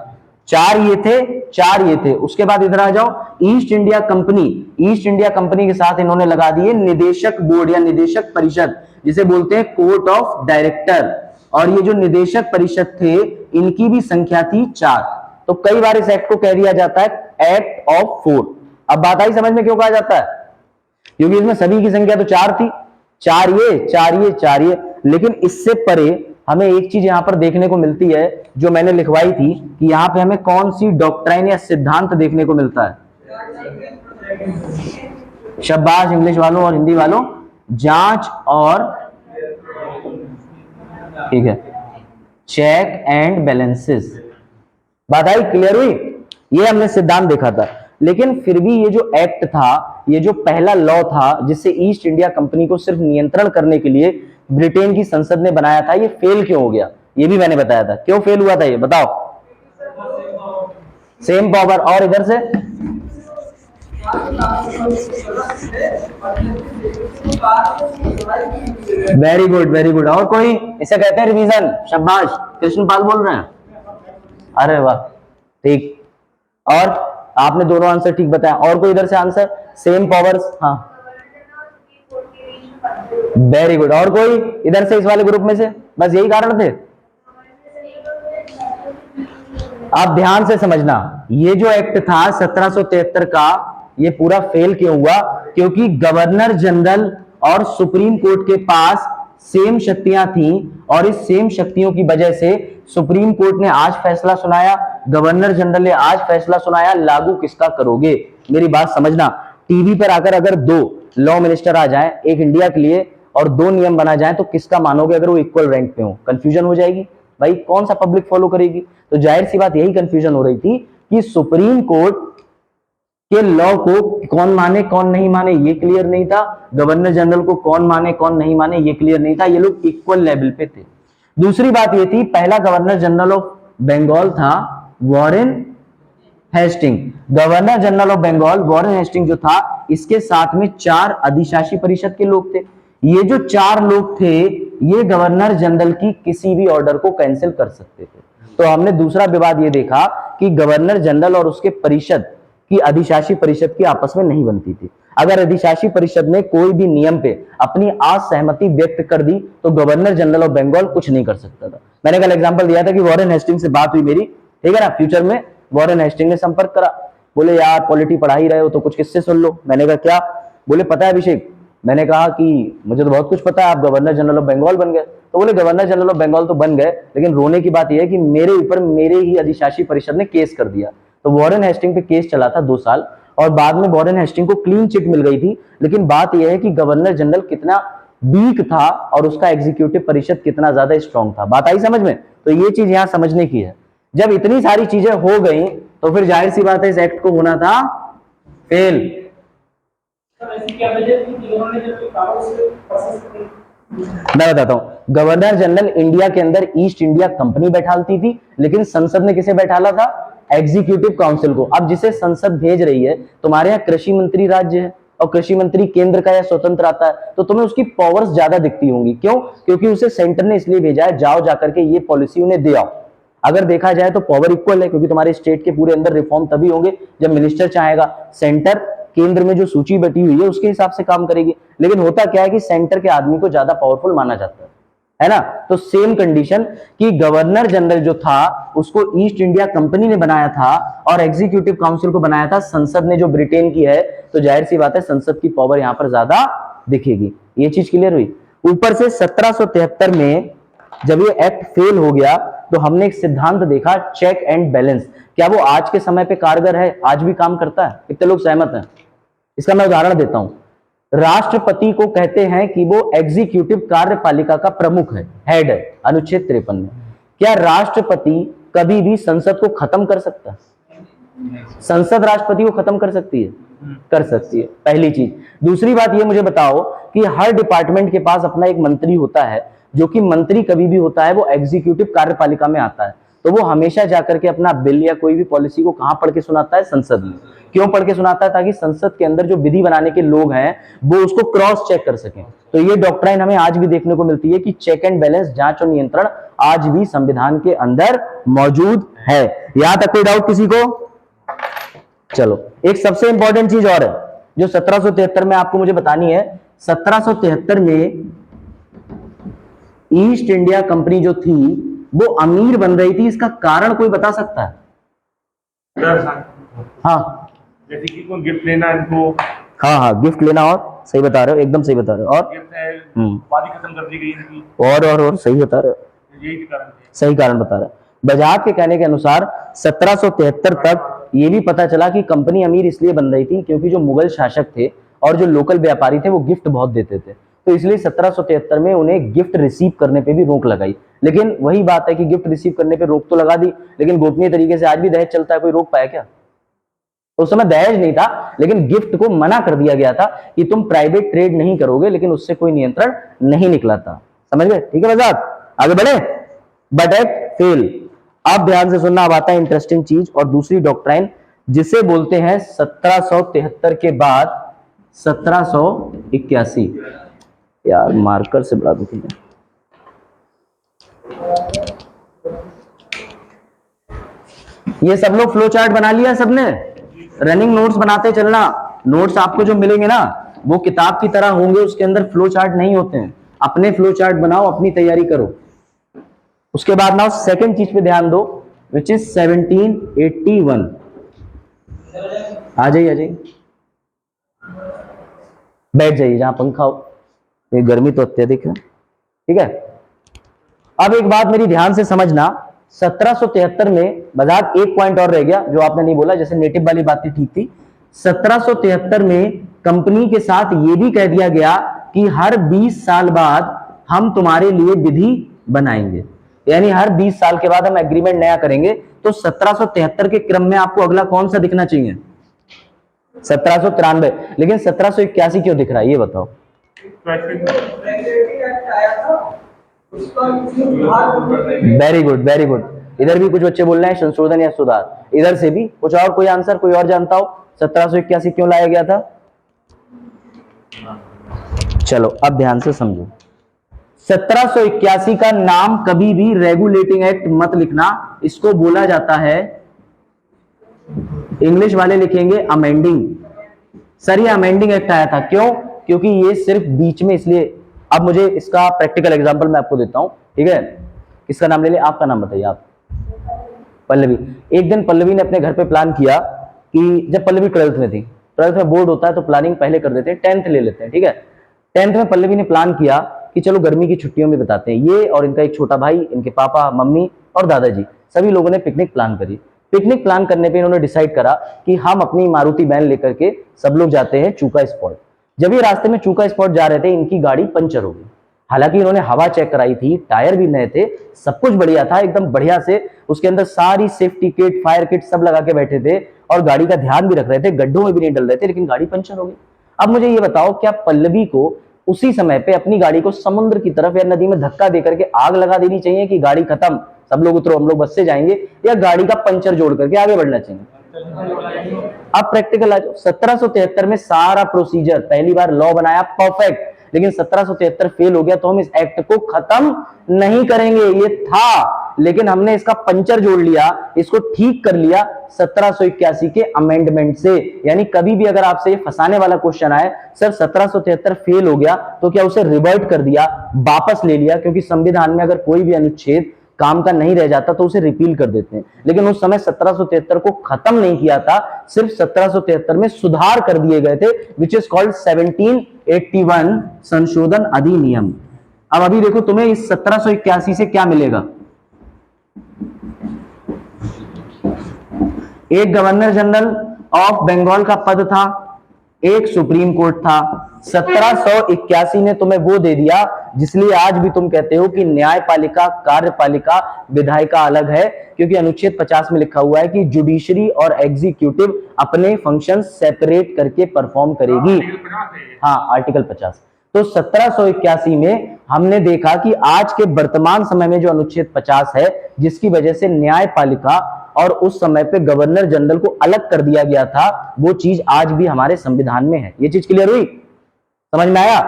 4 ये थे, 4 ये थे। उसके बाद इधर आ जाओ, east India company. East India company के साथ इन्होंने लगा दिए निदेशक बोर्ड या निदेशक परिषद, जिसे बोलते हैं कोर्ट ऑफ डायरेक्टर। और ये जो निदेशक परिषद थे इनकी भी संख्या थी 4। तो कई बार इस एक्ट को कह दिया जाता है एक्ट ऑफ 4। अब बात आई समझ में क्यों कहा जाता है? क्योंकि इसमें सभी की संख्या तो 4 थी, 4 ये, 4 ये, 4 ये। लेकिन इससे परे हमें एक चीज यहाँ पर देखने को मिलती है जो मैंने लिखवाई थी कि यहाँ पे हमें कौन सी डॉक्ट्राइन या सिद्धांत देखने को मिलता है। शाबाश इंग्लिश वालों और हिंदी वालों, जांच और ठीक है चेक एंड बैलेंसेस। बात आई, क्लियर हुई? ये हमने सिद्धांत देखा था। लेकिन फिर भी ये जो एक्ट था, ये जो पहला लॉ था जिससे ईस्ट इंडिया कंपनी को सिर्फ नियंत्रण करने के लिए ब्रिटेन की संसद ने बनाया था, ये फेल क्यों हो गया? ये भी मैंने बताया था। क्यों फेल हुआ था ये बताओ? Same power. और इधर से वेरी गुड वेरी गुड। और कोई? इसे कहते हैं रिवीजन। शाबाश, कृष्णपाल बोल रहे हैं। अरे वाह, ठीक। और आपने दोनों आंसर ठीक बताया। और कोई इधर से आंसर? Same powers. हाँ वेरी गुड। और कोई इधर से इस वाले ग्रुप में से? बस यही कारण थे। आप ध्यान से समझना, ये जो एक्ट था 1773 का, ये पूरा फेल क्यों हुआ? क्योंकि गवर्नर जनरल और सुप्रीम कोर्ट के पास सेम शक्तियां थीं और इस सेम शक्तियों की वजह से सुप्रीम कोर्ट ने आज फैसला सुनाया, गवर्नर जनरल ने आज फैसला सुनाया, लागू किसका करोगे? मेरी बात समझना। टीवी पर आकर अगर दो लॉ मिनिस्टर आ जाएं, एक इंडिया के लिए और दो नियम बना जाए, तो किसका मानोगे अगर वो इक्वल रैंक पे हो? कंफ्यूजन हो जाएगी भाई, कौन सा पब्लिक फॉलो करेगी? तो जाहिर सी बात यही कंफ्यूजन हो रही थी कि सुप्रीम कोर्ट के लॉ को कौन माने कौन नहीं माने ये क्लियर नहीं था, गवर्नर जनरल को कौन माने कौन नहीं माने ये क्लियर नहीं था। ये लोग इक्वल लेवल पे थे। दूसरी बात ये थी, पहला गवर्नर जनरल ऑफ बंगाल था Warren Hasting. Governor general of Bengal Warren Hasting जो था, इसके साथ में 4 अधिशासी परिषद के लोग थे। ये जो 4 लोग थे, ये गवर्नर जनरल की किसी भी ऑर्डर को कैंसिल कर सकते थे। तो हमने दूसरा विवाद ये देखा कि गवर्नर जनरल और उसके परिषद की अधिशासी परिषद की आपस में नहीं बनती थी। अगर अधिशासी परिषद ने कोई भी नियम पे अपनी असहमति व्यक्त कर दी तो गवर्नर जनरल ऑफ बंगाल कुछ नहीं कर सकता था। मैंने कल एग्जांपल दिया था कि वॉरेन हेस्टिंग से बात हुई मेरी, ठीक है ना, फ्यूचर में वॉरेन हेस्टिंग ने संपर्क करा, बोले यार पॉलिटी पढ़ा ही रहे हो तो कुछ किससे सुन लो। मैंने कहा क्या? बोले पता है अभिषेक, मैंने कहा कि मुझे तो बहुत कुछ पता है, आप गवर्नर जनरल ऑफ बंगाल बन गए। तो बोले गवर्नर जनरल ऑफ बंगाल तो बन गए, लेकिन रोने की बात यह है कि मेरे ऊपर मेरे ही अधिशासी परिषद ने केस कर दिया। तो वॉरेन हेस्टिंग पे केस चला था 2 साल और बाद में वॉरेन हेस्टिंग को क्लीन चिट मिल गई थी। लेकिन बात यह है कि गवर्नर जनरल कितना वीक था और उसका एग्जीक्यूटिव परिषद कितना ज्यादा स्ट्रांग था। बात आई समझ में? तो ये चीज यहां समझने की है। जब इतनी सारी चीजें हो गई तो फिर जाहिर सी बात है इस एक्ट को होना था फेल। मैं बताता हूं, गवर्नर जनरल इंडिया के अंदर ईस्ट इंडिया कंपनी बैठालती थी, लेकिन संसद ने किसे बैठाला था? एग्जीक्यूटिव काउंसिल को। अब जिसे संसद भेज रही है, तुम्हारे यहाँ कृषि मंत्री राज्य है और कृषि मंत्री केंद्र का या स्वतंत्र आता है, तो तुम्हें उसकी पावर्स ज्यादा दिखती होंगी। क्यों? क्योंकि उसे सेंटर ने इसलिए भेजा है, जाओ जाकर के ये पॉलिसी उन्हें दे आओ। अगर देखा जाए तो पावर इक्वल है, क्योंकि तुम्हारे स्टेट के पूरे अंदर रिफॉर्म तभी होंगे जब मिनिस्टर चाहेगा। सेंटर केंद्र में जो सूची बटी हुई है उसके हिसाब से काम करेगी। लेकिन होता क्या है कि सेंटर के आदमी को ज्यादा पावरफुल माना जाता है ना। तो सेम कंडीशन कि गवर्नर जनरल जो था उसको ईस्ट इंडिया कंपनी ने बनाया था और एग्जीक्यूटिव काउंसिल को बनाया था संसद ने, जो ब्रिटेन की है। तो जाहिर सी बात है संसद की पावर यहां पर ज्यादा दिखेगी। ये चीज क्लियर हुई? ऊपर से 1773 में जब ये एक्ट फेल हो गया तो हमने एक सिद्धांत देखा, चेक एंड बैलेंस। क्या वो आज के समय पे कारगर है? आज भी काम करता है? कितने लोग सहमत हैं? इसका मैं उदाहरण देता हूं। राष्ट्रपति को कहते हैं कि वो एग्जीक्यूटिव कार्यपालिका का प्रमुख है, हेड है, अनुच्छेद 53 में। क्या राष्ट्रपति कभी भी संसद को खत्म कर सकता है? संसद राष्ट्रपति को खत्म कर सकती है? कर सकती है, पहली चीज। दूसरी बात ये मुझे बताओ कि हर डिपार्टमेंट के पास अपना एक मंत्री होता है, जो कि मंत्री कभी भी होता है वो एग्जीक्यूटिव कार्यपालिका में आता है। तो वो हमेशा जाकर के अपना बिल या कोई भी पॉलिसी को कहां पढ़ के सुनाता है? संसद में। क्यों पढ़ के सुनाता है? ताकि संसद के अंदर जो विधि बनाने के लोग हैं वो उसको क्रॉस चेक कर सकें। तो ये डॉक्ट्राइन हमें आज भी देखने को मिलती है कि चेक एंड बैलेंस, जांच और नियंत्रण आज भी संविधान के अंदर मौजूद है। यहां तक कोई डाउट किसी को? चलो, एक सबसे इंपॉर्टेंट चीज और है जो 1773 में आपको मुझे बतानी है। 1773 में ईस्ट इंडिया कंपनी जो थी वो अमीर बन रही थी। इसका कारण कोई बता सकता है? हाँ, जैसे कि कोई गिफ्ट लेना इनको। हाँ, गिफ्ट लेना। और सही बता रहे हो, एकदम सही बता रहे हो। और गिफ्ट है, वादी खत्म कर दी गई इनकी। और सही बता रहे हो। यही कारण है। सही कारण बता रहा है। बजाज के कहने के अनुसार 1773 तक ये भी पता चला कि कंपनी अमीर इसलिए बन रही थी क्योंकि जो मुगल शासक थे और जो लोकल व्यापारी थे वो गिफ्ट बहुत देते थे, तो इसलिए 1773 में उन्हें गिफ्ट रिसीव करने पे भी रोक लगाई। लेकिन वही बात है कि गिफ्ट रिसीव करने पे रोक तो लगा दी, लेकिन गोपनीय तरीके से आज भी दहेज चलता है, कोई रोक पाया क्या? उस समय दहेज नहीं था, लेकिन गिफ्ट को मना कर दिया गया था कि तुम प्राइवेट ट्रेड नहीं करोगे, लेकिन उससे कोई नियंत्रण नहीं निकला था। समझ गए? ठीक है बजाज, आगे बढ़े। But at fail. अब ध्यान से सुनना, अब आता है इंटरेस्टिंग चीज और दूसरी डॉक्ट्राइन जिसे बोलते हैं 1773 के बाद 1781। यार मार्कर से बढ़ा दूं मैं। ये सब लोग फ्लो चार्ट बना लिया सबने, रनिंग नोट्स बनाते चलना। नोट्स आपको जो मिलेंगे ना वो किताब की तरह होंगे, उसके अंदर फ्लो चार्ट नहीं होते हैं। अपने फ्लो चार्ट बनाओ, अपनी तैयारी करो। उसके बाद ना सेकंड चीज पे ध्यान दो, विच इज 1781। आ जाइए, आ जाइए, बैठ जाइए जहां पंखा हो, ये गर्मी तो अत्यधिक है। ठीक है, अब एक बात मेरी ध्यान से समझना, 1773 में बजाज एक पॉइंट और रह गया जो आपने नहीं बोला, जैसे नेटिव वाली बातें ठीक थी। 1773 में कंपनी के साथ यह भी कह दिया गया कि हर 20 साल बाद हम तुम्हारे लिए विधि बनाएंगे, यानी हर 20 साल के बाद हम एग्रीमेंट नया करेंगे। तो 1773 के क्रम में आपको अगला कौन सा दिखना चाहिए? 1793। लेकिन 1781 क्यों दिख रहा है ये बताओ? Very good, very good. इधर भी कुछ बच्चे बोल रहे हैं संशोधन या सुधार, इधर से भी कुछ और कोई आंसर, कोई और जानता हो 1781 क्यों लाया गया था? चलो अब ध्यान से समझो, 1781 का नाम कभी भी रेगुलेटिंग एक्ट मत लिखना, इसको बोला जाता है, इंग्लिश वाले लिखेंगे अमेंडिंग। सर ये अमेंडिंग एक्ट आया था, क्यों? क्योंकि ये सिर्फ बीच में, इसलिए। अब मुझे इसका प्रैक्टिकल एग्जांपल मैं आपको देता हूं, ठीक है? इसका नाम ले ले, आपका नाम बताइए आप। पल्लवी। एक दिन पल्लवी ने अपने घर पे प्लान किया कि जब पल्लवी 12th में थी, 12th में बोर्ड होता है तो प्लानिंग पहले कर देते हैं, 10th ले लेते हैं, ठीक है? 10th में पल्लवी ने प्लान किया कि चलो गर्मी की छुट्टियों में बताते हैं। ये और इनका एक छोटा भाई, इनके पापा, मम्मी और दादाजी, सभी लोगों ने पिकनिक प्लान करी। पिकनिक प्लान करने पे इन्होंने डिसाइड करा कि हम अपनी मारुति वैन लेकर के सब लोग जाते हैं चूका स्पॉट। जब ये रास्ते में चूका स्पॉट जा रहे थे, इनकी गाड़ी पंचर हो गई। हालांकि इन्होंने हवा चेक कराई थी, टायर भी नए थे, सब कुछ बढ़िया था, एकदम बढ़िया से उसके अंदर सारी सेफ्टी किट, फायर किट सब लगा के बैठे थे और गाड़ी का ध्यान भी रख रहे थे, गड्ढों में भी नहीं डल रहे थे, लेकिन गाड़ी पंचर हो गई। अब मुझे ये बताओ, क्या पल्लवी को उसी समय पे अपनी गाड़ी को समुद्र की तरफ या नदी में धक्का देकर के आग लगा देनी चाहिए कि गाड़ी खत्म, सब लोग उतरो, हम लोग बस से जाएंगे, या गाड़ी का पंचर जोड़ करके आगे बढ़ना चाहिए? अब प्रैक्टिकल आ जाओ। 1773 में सारा प्रोसीजर, पहली बार लॉ बनाया परफेक्ट, लेकिन 1773 फेल हो गया, तो हम इस एक्ट को खत्म नहीं करेंगे। ये था, लेकिन हमने इसका पंचर जोड़ लिया, इसको ठीक कर लिया 1781 के अमेंडमेंट से। यानी कभी भी अगर आपसे ये फंसाने वाला क्वेश्चन आए, सर 1773 फेल हो गया, तो क्या उसे रिवर्ट कर दिया, वापस ले लिया? क्योंकि संविधान में अगर कोई भी अनुच्छेद काम का नहीं रह जाता तो उसे रिपील कर देते हैं, लेकिन उस समय 1773 को खत्म नहीं किया था, सिर्फ 1773 में सुधार कर दिए गए थे, विच इज कॉल्ड 1781 संशोधन अधिनियम। अब अभी देखो तुम्हें इस 1781 से क्या मिलेगा? एक गवर्नर जनरल ऑफ बंगाल का पद था, एक सुप्रीम कोर्ट था। 1781 ने तुम्हें वो दे दिया जिसलिए आज भी तुम कहते हो कि न्यायपालिका, कार्यपालिका, विधायिका अलग है, क्योंकि अनुच्छेद 50 में लिखा हुआ है कि जुडिशरी और एग्जीक्यूटिव अपने फंक्शन सेपरेट करके परफॉर्म करेगी। हाँ, आर्टिकल 50। तो 1781 में हमने देखा कि आज के वर्तमान समय में जो अनुच्छेद 50 है, जिसकी वजह से न्यायपालिका और उस समय पे गवर्नर जनरल को अलग कर दिया गया था, वो चीज आज भी हमारे संविधान में है। ये चीज क्लियर हुई? समझ में आया?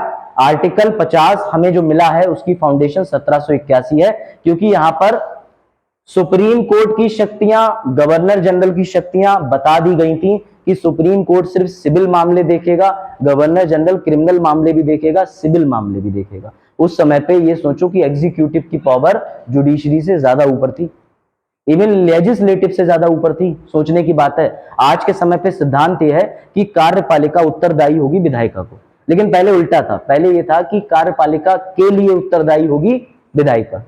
आर्टिकल 50 हमें जो मिला है उसकी फाउंडेशन 1781 है, क्योंकि यहां पर सुप्रीम कोर्ट की शक्तियां, गवर्नर जनरल की शक्तियां बता दी गई थी कि सुप्रीम कोर्ट सिर्फ सिविल मामले देखेगा, गवर्नर जनरल क्रिमिनल मामले भी देखेगा, सिविल मामले भी देखेगा। उस समय पे ये सोचो कि एग्जीक्यूटिव की पावर जुडिशरी से ज्यादा ऊपर थी, इवन लेजिस्लेटिव से ज्यादा ऊपर थी। सोचने की बात है। आज के समय पे सिद्धांत यह है कि कार्यपालिका उत्तरदायी होगी विधायिका को, लेकिन पहले उल्टा था। पहले यह था कि कार्यपालिका के लिए उत्तरदायी होगी विधायिका।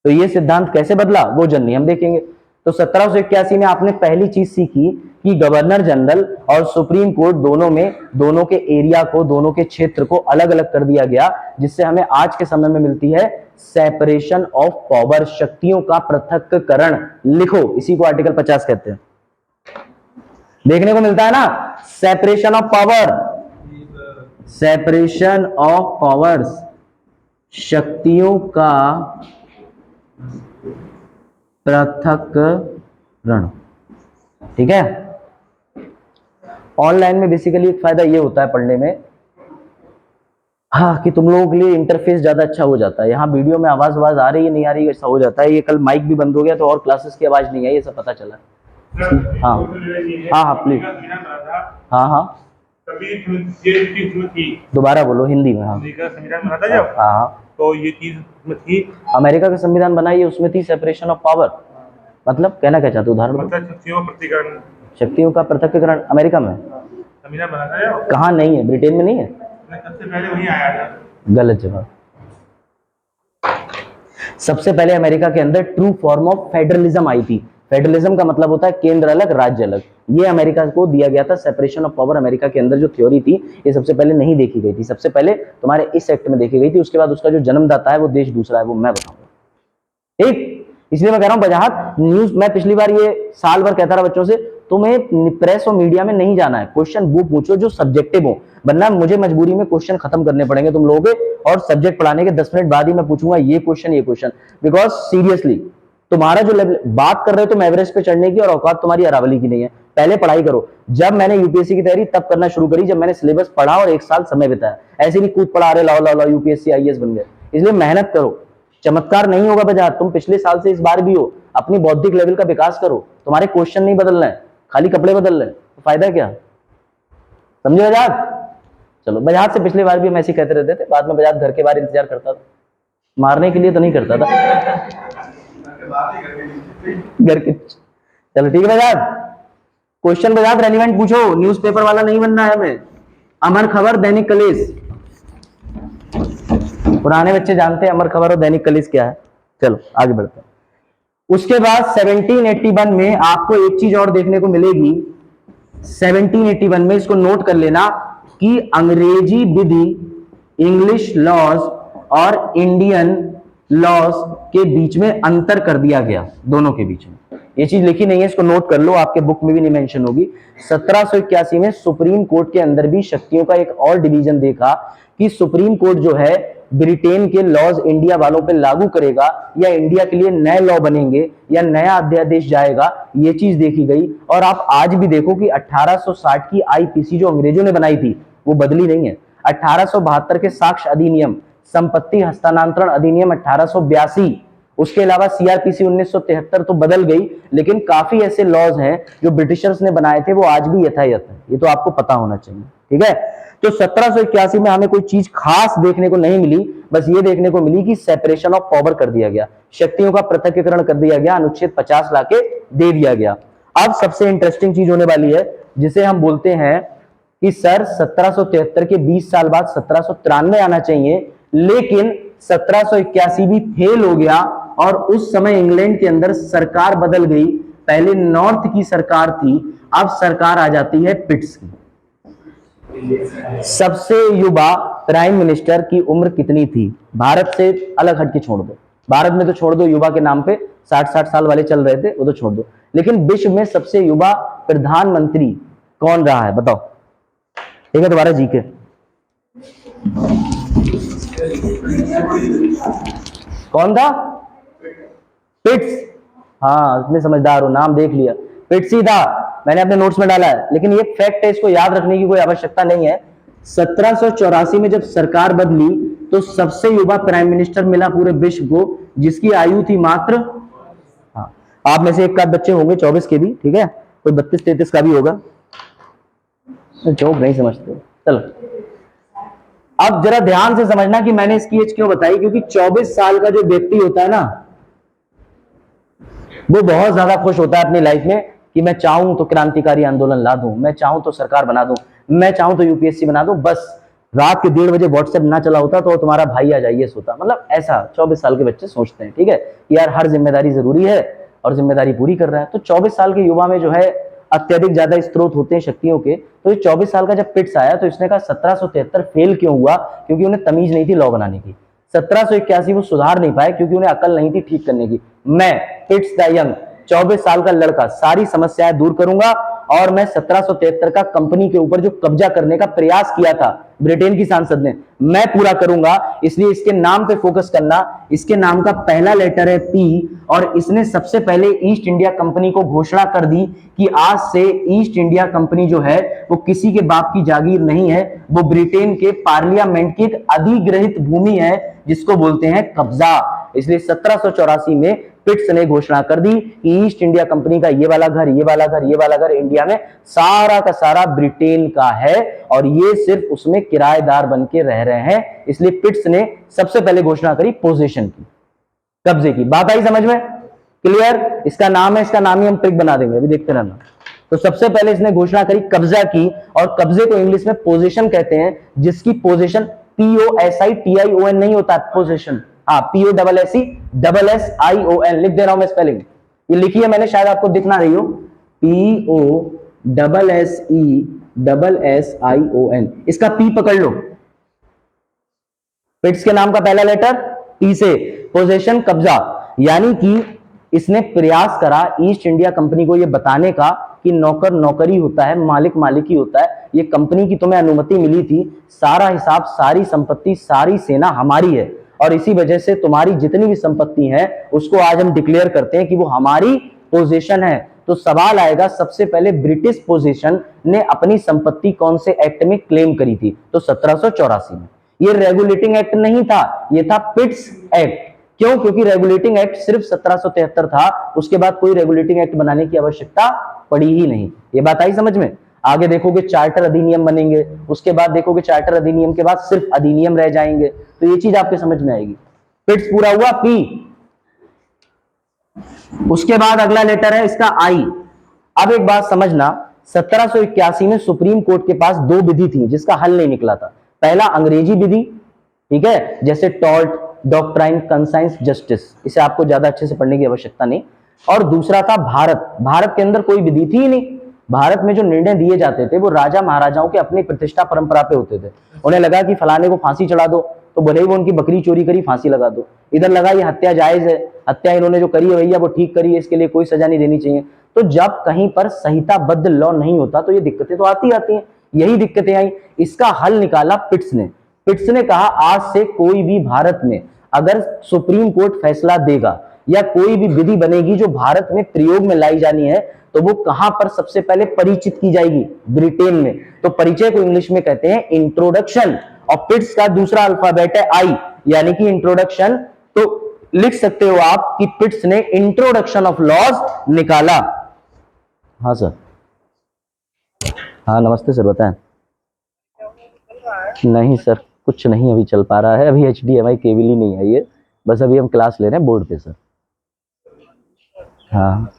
तो ये सिद्धांत कैसे बदला वो जर्नी हम देखेंगे। तो 1781 में आपने पहली चीज सीखी कि गवर्नर जनरल और सुप्रीम कोर्ट दोनों में दोनों के एरिया को, दोनों के क्षेत्र को अलग अलग कर दिया गया, जिससे हमें आज के समय में मिलती है सेपरेशन ऑफ पावर, शक्तियों का पृथक्करण। लिखो, इसी को आर्टिकल 50 कहते हैं। देखने को मिलता है ना, separation of power, separation of powers, शक्तियों का पृथक्करण। ठीक है। ऑनलाइन में बेसिकली एक फायदा ये होता है पढ़ने में, हाँ, कि तुम लोगों के लिए इंटरफेस ज्यादा अच्छा हो जाता है। यहाँ वीडियो में आवाज आ रही है नहीं आ रही है, ऐसा हो जाता है। ये कल माइक भी बंद हो गया तो और क्लासेस की आवाज नहीं आई, ये सब पता चला। हाँ हाँ हाँ प्लीज, हाँ हाँ दोबारा बोलो हिंदी में। हाँ संविधान बना था जब, हाँ, तो ये चीज उसमें थी, अमेरिका का संविधान बनाई है, उसमें थी सेपरेशन ऑफ पावर। मतलब कहना क्या चाहते हो, उदाहरण दो। मतलब शक्तियों का प्रतिकरण, शक्तियों का पृथक्करण अमेरिका में संविधान बना था जब, कहाँ नहीं है, ब्रिटेन में नहीं है। सबसे पहले वही आया था। गलत जवाब। सबसे पहले अमेरिका के अंदर ट्रू फॉर्म ऑफ फेडरलिज्म आई थी। फेडरलिज्म का मतलब होता है केंद्र अलग राज्य अलग। ये अमेरिका को दिया गया था। सेपरेशन ऑफ पावर अमेरिका के अंदर जो थ्योरी थी, ये सबसे पहले नहीं देखी गई थी। सबसे पहले तुम्हारे इस एक्ट में देखी गई थी। उसके बाद उसका जो जन्मदाता है वो देश दूसरा है, वो मैं बताऊंगा। ठीक, इसलिए मैं कह रहा हूं वजाहत न्यूज, मैं पिछली बार ये साल भर कहता रहा बच्चों से, तुम्हें प्रेस और मीडिया में नहीं जाना है, क्वेश्चन वो पूछो जो सब्जेक्टिव हो, वरना मुझे मजबूरी में क्वेश्चन खत्म करने पड़ेंगे तुम लोगों के, और सब्जेक्ट पढ़ाने के 10 मिनट बाद ही मैं पूछूंगा ये क्वेश्चन, बिकॉज सीरियसली तुम्हारा जो लेवल बात कर रहे हो तुम एवरेस्ट पे चढ़ने की, और औकात तुम्हारी अरावली की नहीं है। पहले पढ़ाई करो। जब मैंने यूपीएससी की तैयारी तब करना शुरू करी जब मैंने सिलेबस पढ़ा और 1 साल समय बिताया। ऐसे नहीं कूद पड़ा, अरे लाओ लाओ लाओ यूपीएससी आईएएस बन गए। इसलिए मेहनत करो, चमत्कार नहीं होगा बजाय, तुम पिछले साल से इस बार भी हो, अपनी बौद्धिक लेवल का विकास करो। तुम्हारे क्वेश्चन नहीं बदल रहे हैं, खाली कपड़े बदल रहे हैं, तो फायदा क्या? समझे बजाज? चलो, बजाज से पिछले बार भी हम ऐसे कहते रहते थे, बाद में बजाज घर के बाहर इंतजार करता था, मारने के लिए तो नहीं करता था घर के। चलो ठीक है बजाज, क्वेश्चन बजाज रेलिवेंट पूछो, न्यूज़पेपर वाला नहीं बनना है हमें। अमर खबर, दैनिक कलेश, पुराने बच्चे जानते हैं अमर खबर और दैनिक कलेश क्या है। चलो आगे बढ़ते हैं। उसके बाद 1781 में आपको एक चीज और देखने को मिलेगी। 1781 में, इसको नोट कर लेना, कि अंग्रेजी विधि, इंग्लिश लॉज और इंडियन लॉज के बीच में अंतर कर दिया गया, दोनों के बीच में। ये चीज लिखी नहीं है, इसको नोट कर लो, आपके बुक में भी नहीं मेंशन होगी। 1781 में सुप्रीम कोर्ट के अंदर भी शक्तियों का एक और डिवीजन देखा, कि सुप्रीम कोर्ट जो है ब्रिटेन के लॉज इंडिया वालों पे लागू करेगा, या इंडिया के लिए नए लॉ बनेंगे, या नया अध्यादेश जाएगा, ये चीज देखी गई। और आप आज भी देखो कि 1860 की आईपीसी जो अंग्रेजों ने बनाई थी वो बदली नहीं है। 1872 के साक्ष्य अधिनियम, संपत्ति हस्तांतरण अधिनियम 1882, उसके अलावा सीआरपीसी 1973 तो बदल गई, लेकिन काफी ऐसे लॉज हैं जो ब्रिटिशर्स ने बनाए थे, वो आज भी यथायथ है। ये तो आपको पता होना चाहिए। ठीक है, तो 1781 में हमें कोई चीज खास देखने को नहीं मिली, बस ये देखने को मिली कि सेपरेशन ऑफ पावर कर दिया गया, शक्तियों का पृथक्करण कर दिया गया, अनुच्छेद 50 लाके दे दिया गया। अब सबसे इंटरेस्टिंग चीज होने वाली है, जिसे हम बोलते हैं कि सर 1773 के 20 साल बाद 1793 आना चाहिए, लेकिन 1781 भी फेल हो गया, और उस समय इंग्लैंड के अंदर सरकार बदल गई। पहले नॉर्थ की सरकार थी, अब सरकार आ जाती है पिट्स की। सबसे युवा प्राइम मिनिस्टर की उम्र कितनी थी? भारत से अलग हटके छोड़ दो, भारत में तो छोड़ दो, युवा के नाम पे 60-60 साल वाले चल रहे थे, वो तो छोड़ दो, लेकिन विश्व में सबसे युवा प्रधानमंत्री कौन रहा है बताओ? ठीक है, दोबारा जीके, कौन था? पिट्स। हाँ, इतने समझदार हो, नाम देख लिया, पिट्स ही था, मैंने अपने नोट्स में डाला है, लेकिन ये फैक्ट है, इसको याद रखने की कोई आवश्यकता नहीं है। 1784 में जब सरकार बदली तो सबसे युवा प्राइम मिनिस्टर मिला पूरे विश्व को, जिसकी आयु थी मात्र, हाँ, आप में से एक का बच्चे होंगे 24 के भी, ठीक है, कोई 32-33 का भी होगा, जो नहीं समझते। चलो अब जरा ध्यान से समझना कि मैंने इसकी एज क्यों बताई, क्योंकि 24 साल का जो व्यक्ति होता है ना, वो बहुत ज्यादा खुश होता है अपनी लाइफ में कि मैं चाहूं तो क्रांतिकारी आंदोलन ला दूं, मैं चाहूं तो सरकार बना दूं, मैं चाहूं तो यूपीएससी बना दूं, बस रात के 1:30 बजे व्हाट्सएप ना चला होता तो तुम्हारा भाई आज IAS होता। मतलब ऐसा 24 साल के बच्चे सोचते हैं, ठीक है, कि यार हर जिम्मेदारी जरूरी है और जिम्मेदारी पूरी कर रहा है। तो 24 साल के युवा में जो है अत्यधिक ज्यादा स्त्रोत होते हैं शक्तियों के। तो ये 24 साल का जब पिट्स आया तो इसने कहा 1773 फेल क्यों हुआ? क्योंकि उन्हें तमीज नहीं थी लॉ बनाने की। 1781 वो सुधार नहीं पाए क्योंकि उन्हें अकल नहीं थी ठीक करने की। मैं पिट्स द यंग 24 साल का लड़का सारी समस्याएं दूर करूंगा और मैं 1773 का कंपनी के ऊपर जो कब्जा करने का प्रयास किया था ब्रिटेन की सांसद ने, मैं पूरा करूंगा। इसलिए इसके नाम पे फोकस करना। इसके नाम का पहला लेटर है P और इसने सबसे पहले ईस्ट इंडिया कंपनी को घोषणा कर दी कि आज से ईस्ट इंडिया कंपनी जो है वो किसी के बाप की जागीर नहीं है, वो ब्रिटेन के पार्लियामेंट की एक अधिग्रहित भूमि है जिसको बोलते हैं कब्जा। इसलिए 1784 में पिट्स ने घोषणा कर दी कि ईस्ट इंडिया कंपनी का ये वाला घर, ये वाला घर, ये वाला घर इंडिया में सारा का सारा ब्रिटेन का है और ये सिर्फ उसमें किराएदार बन के रह रहे हैं। इसलिए पिट्स ने सबसे पहले घोषणा करी पोजीशन की, कब्जे की। बात आई समझ में? क्लियर? इसका नाम है, इसका नाम ही हम ट्रिक बना देंगे, अभी देखते रहना। तो सबसे पहले इसने घोषणा करी कब्जा की और कब्जे को इंग्लिश में पोजीशन कहते हैं, जिसकी पोजीशन POSITION नहीं होता, पोजीशन, हाँ POSSESSION लिख दे रहा हूं मैं स्पेलिंग, ये लिखी है मैंने, शायद आपको दिख ना रही हो। POSSESSION, इसका P पकड़ लो, पिट्स के नाम का पहला लेटर P से, पोजीशन कब्जा। यानी कि इसने प्रयास करा ईस्ट इंडिया कंपनी को यह बताने का कि नौकर नौकरी होता है, मालिक मालिक ही होता है। ये कंपनी की तुम्हें अनुमति मिली थी, सारा हिसाब, सारी संपत्ति, सारी सेना हमारी है और इसी वजह से तुम्हारी जितनी भी संपत्ति है उसको आज हम डिक्लेयर करते हैं कि वो हमारी पोजीशन है। तो सवाल आएगा, सबसे पहले ब्रिटिश पोजीशन ने अपनी संपत्ति कौन से एक्ट में क्लेम करी थी? तो 1784 में। ये रेगुलेटिंग एक्ट नहीं था, ये था पिट्स एक्ट। क्यों? क्योंकि रेगुलेटिंग एक्ट सिर्फ 1773 था, उसके बाद कोई रेगुलेटिंग एक्ट बनाने की आवश्यकता पड़ी ही नहीं। ये बात आई समझ में? आगे देखोगे चार्टर अधिनियम बनेंगे, उसके बाद देखोगे चार्टर अधिनियम के बाद सिर्फ अधिनियम रह जाएंगे, तो ये चीज आपके समझ में आएगी। पिट्स पूरा हुआ P। उसके बाद अगला लेटर है इसका I। अब एक बात समझना, 1781 में सुप्रीम कोर्ट के पास दो विधि थी जिसका हल नहीं निकला था। पहला अंग्रेजी विधि, ठीक है, जैसे टॉल्ट, डॉक्ट्राइन, कंसाइंस, जस्टिस, इसे आपको ज्यादा अच्छे से पढ़ने की आवश्यकता नहीं। और दूसरा था भारत। भारत के अंदर कोई विधि थी ही नहीं। भारत में जो निर्णय दिए जाते थे वो राजा महाराजाओं के अपनी प्रतिष्ठा परंपरा पे होते थे। उन्हें लगा कि फलाने को फांसी चढ़ा दो, तो भले ही वो उनकी बकरी चोरी करी, फांसी लगा दो। इधर लगा ये हत्या जायज है, हत्या इन्होंने जो करी है भैया वो ठीक करी है, इसके लिए कोई सजा नहीं देनी चाहिए। तो जब कहीं पर संहिताबद्ध लॉ नहीं होता तो ये दिक्कतें तो आती हैं। यही दिक्कतें आई, इसका हल निकाला पिट्स ने। पिट्स ने कहा आज से कोई भी भारत में अगर सुप्रीम कोर्ट फैसला देगा या कोई भी विधि बनेगी जो भारत में प्रयोग में लाई जानी है, तो वो कहां पर सबसे पहले परिचित की जाएगी? ब्रिटेन में। तो परिचय को इंग्लिश में कहते हैं इंट्रोडक्शन, और पिट्स का दूसरा अल्फाबेट है I, यानी कि इंट्रोडक्शन। तो लिख सकते हो आप कि पिट्स ने इंट्रोडक्शन ऑफ लॉज निकाला। हाँ सर, हाँ नमस्ते सर, बताएं। नहीं सर, कुछ नहीं अभी चल पा रहा है, अभी HDMI केबल ही नहीं है ये, बस अभी हम क्लास ले रहे हैं बोर्ड पे सर। हाँ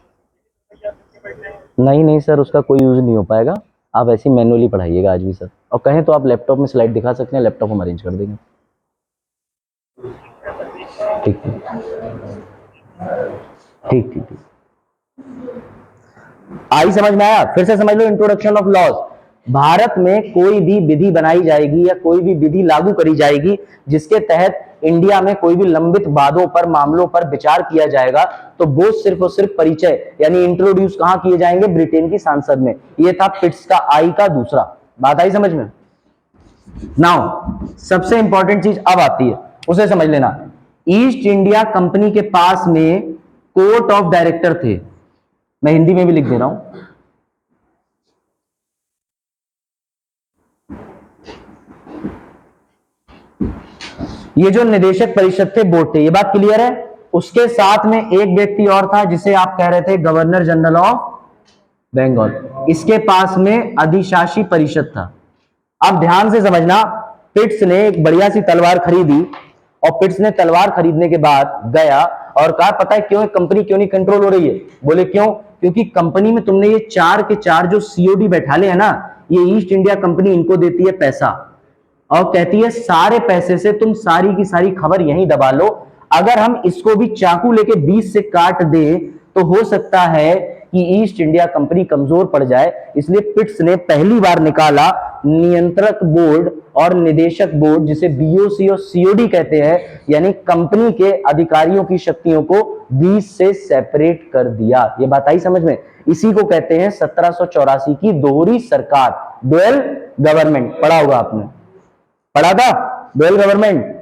नहीं सर, उसका कोई यूज नहीं हो पाएगा, आप ऐसे मैनुअली पढ़ाइएगा आज भी सर। और कहें तो आप लैपटॉप में स्लाइड दिखा सकते हैं, लैपटॉप हम अरेंज कर देंगे। ठीक ठीक ठीक ठीक। आई समझ में आया? फिर से समझ लो, इंट्रोडक्शन ऑफ लॉज। भारत में कोई भी विधि बनाई जाएगी या कोई भी विधि लागू करी जाएगी जिसके तहत इंडिया में कोई भी लंबित वादों पर, मामलों पर विचार किया जाएगा, तो वो सिर्फ और सिर्फ परिचय यानी इंट्रोड्यूस कहां किए जाएंगे? ब्रिटेन की संसद में। ये था पिट्स का I का दूसरा। बात आई समझ में? नाउ सबसे इंपॉर्टेंट चीज अब आती है, उसे समझ लेना। ईस्ट इंडिया कंपनी के पास में कोर्ट ऑफ डायरेक्टर थे, मैं हिंदी में भी लिख दे रहा हूं। ये जो निदेशक परिषद थे, बोर्ड थे, ये बात क्लियर है? उसके साथ में एक व्यक्ति और था जिसे आप कह रहे थे गवर्नर जनरल ऑफ बंगाल। इसके पास में अधिशासी परिषद था। अब ध्यान से समझना, पिट्स ने एक बढ़िया सी तलवार खरीदी और पिट्स ने तलवार खरीदने के बाद गया और कहा पता है क्यों कंपनी क्यों नहीं कंट्रोल हो रही है? बोले क्यों? क्योंकि कंपनी में तुमने ये 4 के 4 जो COD बैठा ले है ना, ये ईस्ट इंडिया कंपनी इनको देती है पैसा। और कहती है सारे पैसे से तुम सारी की सारी खबर यहीं दबा लो, अगर हम इसको भी चाकू लेके बीच से काट दे तो हो सकता है कि ईस्ट इंडिया कंपनी कमजोर पड़ जाए। इसलिए पिट्स ने पहली बार निकाला नियंत्रक बोर्ड और निदेशक बोर्ड, जिसे बीओसी और सीओडी कहते हैं, यानी कंपनी के अधिकारियों की शक्तियों को बीच से सेपरेट कर दिया। ये बात आई समझ में? इसी को कहते हैं 1784 की दोहरी सरकार, डुअल गवर्नमेंट। पढ़ा होगा आपने, पढ़ा था डुअल गवर्नमेंट।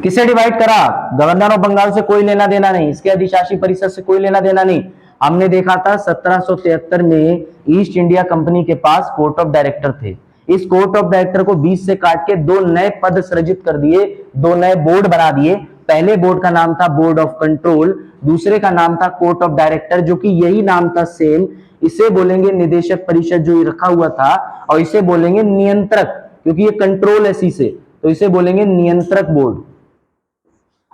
किसे डिवाइड करा? गवर्नर ऑफ बंगाल से कोई लेना देना नहीं, इसके अधिशासी परिषद से कोई लेना देना नहीं। हमने देखा था 1773 में ईस्ट इंडिया कंपनी के पास कोर्ट ऑफ डायरेक्टर थे। इस कोर्ट ऑफ डायरेक्टर को बीच से काट के दो नए पद सृजित कर दिए, दो नए बोर्ड बना दिए। पहले बोर्ड का नाम था बोर्ड ऑफ कंट्रोल, दूसरे का नाम था कोर्ट ऑफ डायरेक्टर, जो कि यही नाम था सेम। इसे बोलेंगे निदेशक परिषद जो रखा हुआ था, और इसे बोलेंगे नियंत्रक, क्योंकि ये कंट्रोल है सी से, तो इसे बोलेंगे नियंत्रक बोर्ड।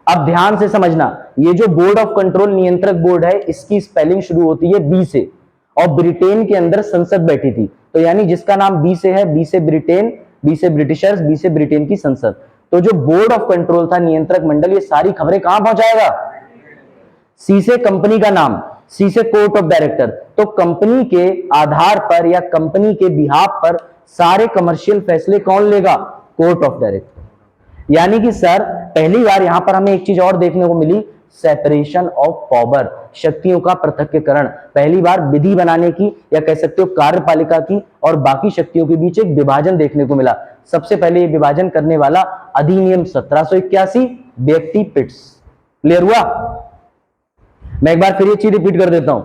अब ध्यान से समझना, ये जो बोर्ड ऑफ कंट्रोल नियंत्रक बोर्ड है, इसकी स्पेलिंग शुरू होती है बी से, और ब्रिटेन के अंदर संसद बैठी थी, तो यानी जिसका नाम बी से है, बी से ब्रिटेन, बी से ब्रिटिशर्स, बी से ब्रिटेन की संसद। तो जो बोर्ड ऑफ कंट्रोल था, नियंत्रक मंडल, ये सारी खबरें कहां पहुंचाएगा? सी से कंपनी का नाम, सी से कोर्ट ऑफ डायरेक्टर। तो कंपनी के आधार पर या कंपनी के बिहाफ पर सारे कमर्शियल फैसले कौन लेगा? Court of director. यानी कि सर पहली बार यहां पर हमें एक चीज और देखने को मिली, सेपरेशन ऑफ पावर, शक्तियों का पृथक्करण। पहली बार विधि बनाने की या कह सकते हो कार्यपालिका की और बाकी शक्तियों के बीच एक विभाजन देखने को मिला। सबसे पहले ये विभाजन करने वाला अधिनियम 1781, व्यक्ति पिट्स। क्लियर हुआ? मैं एक बार फिर ये चीज रिपीट कर देता हूं।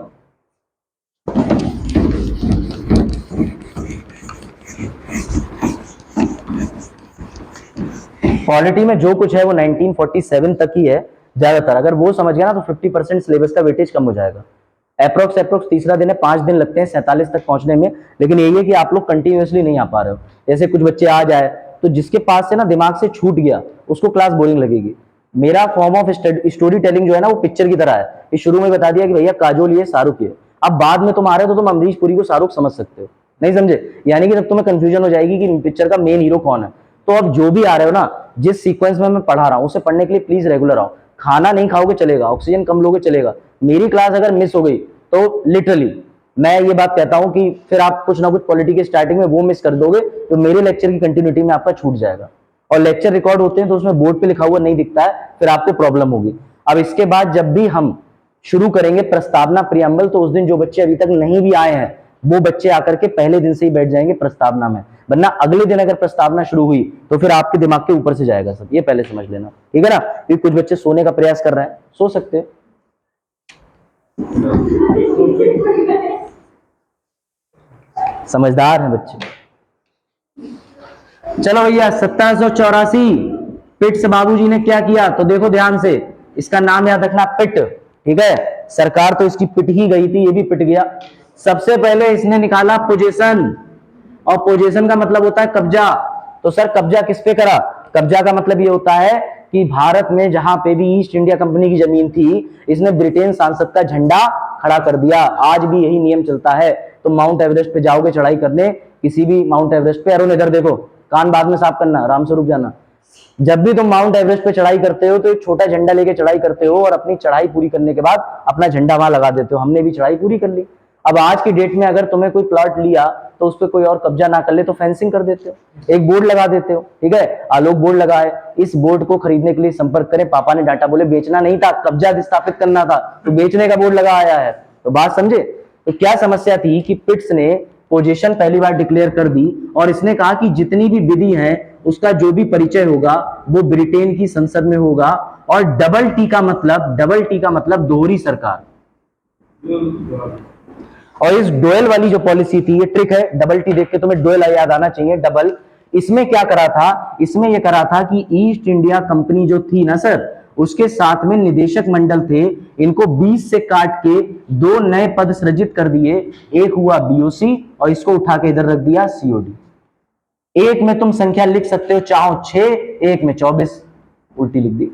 पॉलिटी में जो कुछ है वो 1947 तक ही है ज्यादातर। अगर वो समझ गया ना तो 50% सिलेबस का वेटेज कम हो जाएगा। अप्रोक्स तीसरा दिन है, 5 दिन लगते हैं 47 तक पहुंचने में। लेकिन यही है कि आप लोग कंटिन्यूअसली नहीं आ पा रहे हो। जैसे कुछ बच्चे आ जाए तो जिसके पास से ना दिमाग से छूट गया उसको क्लास बोरिंग लगेगी। मेरा फॉर्म ऑफ स्टोरी टेलिंग जो है ना वो पिक्चर की तरह है। ये शुरू में बता दिया कि भैया काजोल ये शाहरुख ये, अब बाद में तुम आ रहे हो तो तुम अमरीश पुरी को शाहरुख समझ सकते हो, नहीं समझे? यानी कि तब तुम्हें कंफ्यूजन हो जाएगी कि पिक्चर का मेन हीरो कौन है। तो अब जो भी आ रहे हो ना, जिस सीक्वेंस में मैं पढ़ा रहा हूं उसे पढ़ने के लिए प्लीज रेगुलर आओ। खाना नहीं खाओगे चलेगा, ऑक्सीजन कम लोगे चलेगा। मेरी क्लास अगर मिस हो गई तो लिटरली मैं ये बात कहता हूं कि फिर आप कुछ ना कुछ पॉलिटी के स्टार्टिंग में वो मिस कर दोगे तो मेरे लेक्चर की कंटिन्यूटी में आपका छूट जाएगा। और लेक्चर रिकॉर्ड होते हैं तो उसमें बोर्ड पे लिखा हुआ नहीं दिखता है, फिर आपको प्रॉब्लम होगी। अब इसके बाद जब भी हम शुरू करेंगे प्रस्तावना प्रियम्बल, तो उस दिन जो बच्चे अभी तक नहीं भी आए हैं वो बच्चे आकर के पहले दिन से ही बैठ जाएंगे प्रस्तावना में, वरना अगले दिन अगर प्रस्तावना शुरू हुई तो फिर आपके दिमाग के ऊपर से जाएगा सब। ये पहले समझ लेना, ठीक है ना? क्योंकि कुछ बच्चे सोने का प्रयास कर रहे हैं, सो सकते हैं। समझदार हैं बच्चे। चलो भैया 1784 पिट्स बाबूजी ने क्या किया तो देखो ध्यान से, इसका नाम याद रखना पिट, ठीक है? सरकार तो इसकी पिट ही गई थी, ये भी पिट गया। सबसे पहले इसने निकाला पोजेशन, और पोजेशन का मतलब होता है कब्जा। तो सर कब्जा किस पे करा? कब्जा का मतलब ये होता है कि भारत में जहां पे भी ईस्ट इंडिया कंपनी की जमीन थी, इसने ब्रिटेन सांसद का झंडा खड़ा कर दिया। आज भी यही नियम चलता है। तो माउंट एवरेस्ट पे जाओगे चढ़ाई करने, किसी भी माउंट एवरेस्ट पे, अरुण इधर देखो, कान बाद में साफ करना, राम स्वरूप जाना। जब भी तुम माउंट एवरेस्ट पे चढ़ाई करते हो तो एक छोटा झंडा लेके चढ़ाई करते हो और अपनी चढ़ाई पूरी करने के बाद अपना झंडा वहां लगा देते हो। हमने भी चढ़ाई पूरी कर ली। अब आज की डेट में अगर तुम्हें कोई प्लॉट लिया तो उस पर कोई और कब्जा ना कर ले तो फेंसिंग कर देते हो, एक बोर्ड लगा देते हो, ठीक है? आलोक बोर्ड लगा है। इस बोर्ड को खरीदने के लिए संपर्क करें। पापा ने डांटा, बोले बेचना नहीं था, कब्जा स्थापित करना था, तो बेचने का बोर्ड लगा आया है। तो बात समझे? तो क्या समस्या थी कि पिट्स ने पोजीशन पहली बार डिक्लेयर कर दी और इसने कहा कि जितनी भी विधि है उसका जो भी परिचय होगा वो ब्रिटेन की संसद में होगा। और डबल टी का मतलब दोहरी सरकार। और इस डुअल वाली जो पॉलिसी थी, ये ट्रिक है, डबल टी देख के तुम्हें डुअल याद आना चाहिए, डबल। इसमें क्या करा था? इसमें यह करा था कि ईस्ट इंडिया कंपनी जो थी ना सर, उसके साथ में निदेशक मंडल थे, इनको 20 से काट के 2 नए पद सृजित कर दिए। एक हुआ बीओसी और इसको उठा के इधर रख दिया सीओडी। एक में तुम संख्या लिख सकते हो चाहो 6, एक में 24, उल्टी लिख दी,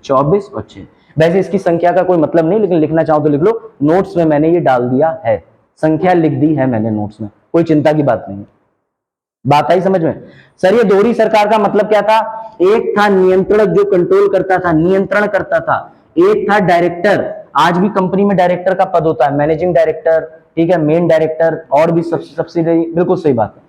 24 और 6। वैसे इसकी संख्या का कोई मतलब नहीं, लेकिन लिखना चाहो तो लिख लो। नोट्स में मैंने ये डाल दिया है, संख्या लिख दी है मैंने नोट्स में, कोई चिंता की बात नहीं है, बात आई समझ में? सर ये दोहरी सरकार का मतलब क्या था? एक था नियंत्रक जो कंट्रोल करता था, नियंत्रण करता था, एक था डायरेक्टर। आज भी कंपनी में डायरेक्टर का पद होता है, मैनेजिंग डायरेक्टर, ठीक है, मेन डायरेक्टर और भी सब्सिडरी, बिल्कुल सही बात है।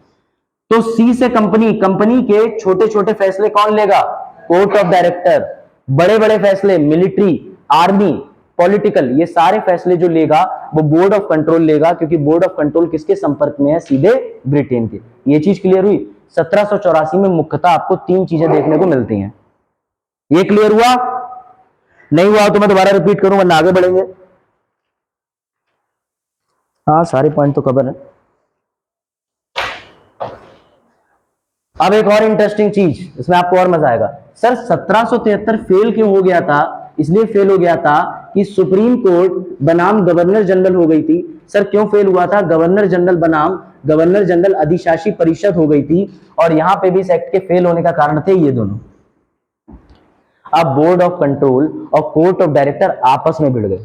तो सी से कंपनी, कंपनी के छोटे छोटे फैसले कौन लेगा? Court of director. बड़े बड़े फैसले मिलिट्री, आर्मी, पॉलिटिकल, ये सारे फैसले जो लेगा वो बोर्ड ऑफ कंट्रोल लेगा, क्योंकि बोर्ड ऑफ कंट्रोल किसके संपर्क में है? सीधे ब्रिटेन के। ये चीज क्लियर हुई? 1784 में मुख्यतः आपको 3 चीजें देखने को मिलती हैं। ये क्लियर हुआ? नहीं हुआ तो मैं दोबारा रिपीट करूं वरना आगे बढ़ेंगे। हाँ सारे पॉइंट तो कवर है। अब एक और इंटरेस्टिंग चीज, इसमें आपको और मजा आएगा। सर 1773 फेल क्यों हो गया था? इसलिए फेल हो गया था कि सुप्रीम कोर्ट बनाम गवर्नर जनरल हो गई थी। सर क्यों फेल हुआ था? गवर्नर जनरल बनाम गवर्नर जनरल अधिशासी परिषद हो गई थी, और यहां पे भी इस एक्ट के फेल होने का कारण थे ये दोनों। अब बोर्ड ऑफ कंट्रोल और कोर्ट ऑफ डायरेक्टर आपस में भिड़ गए।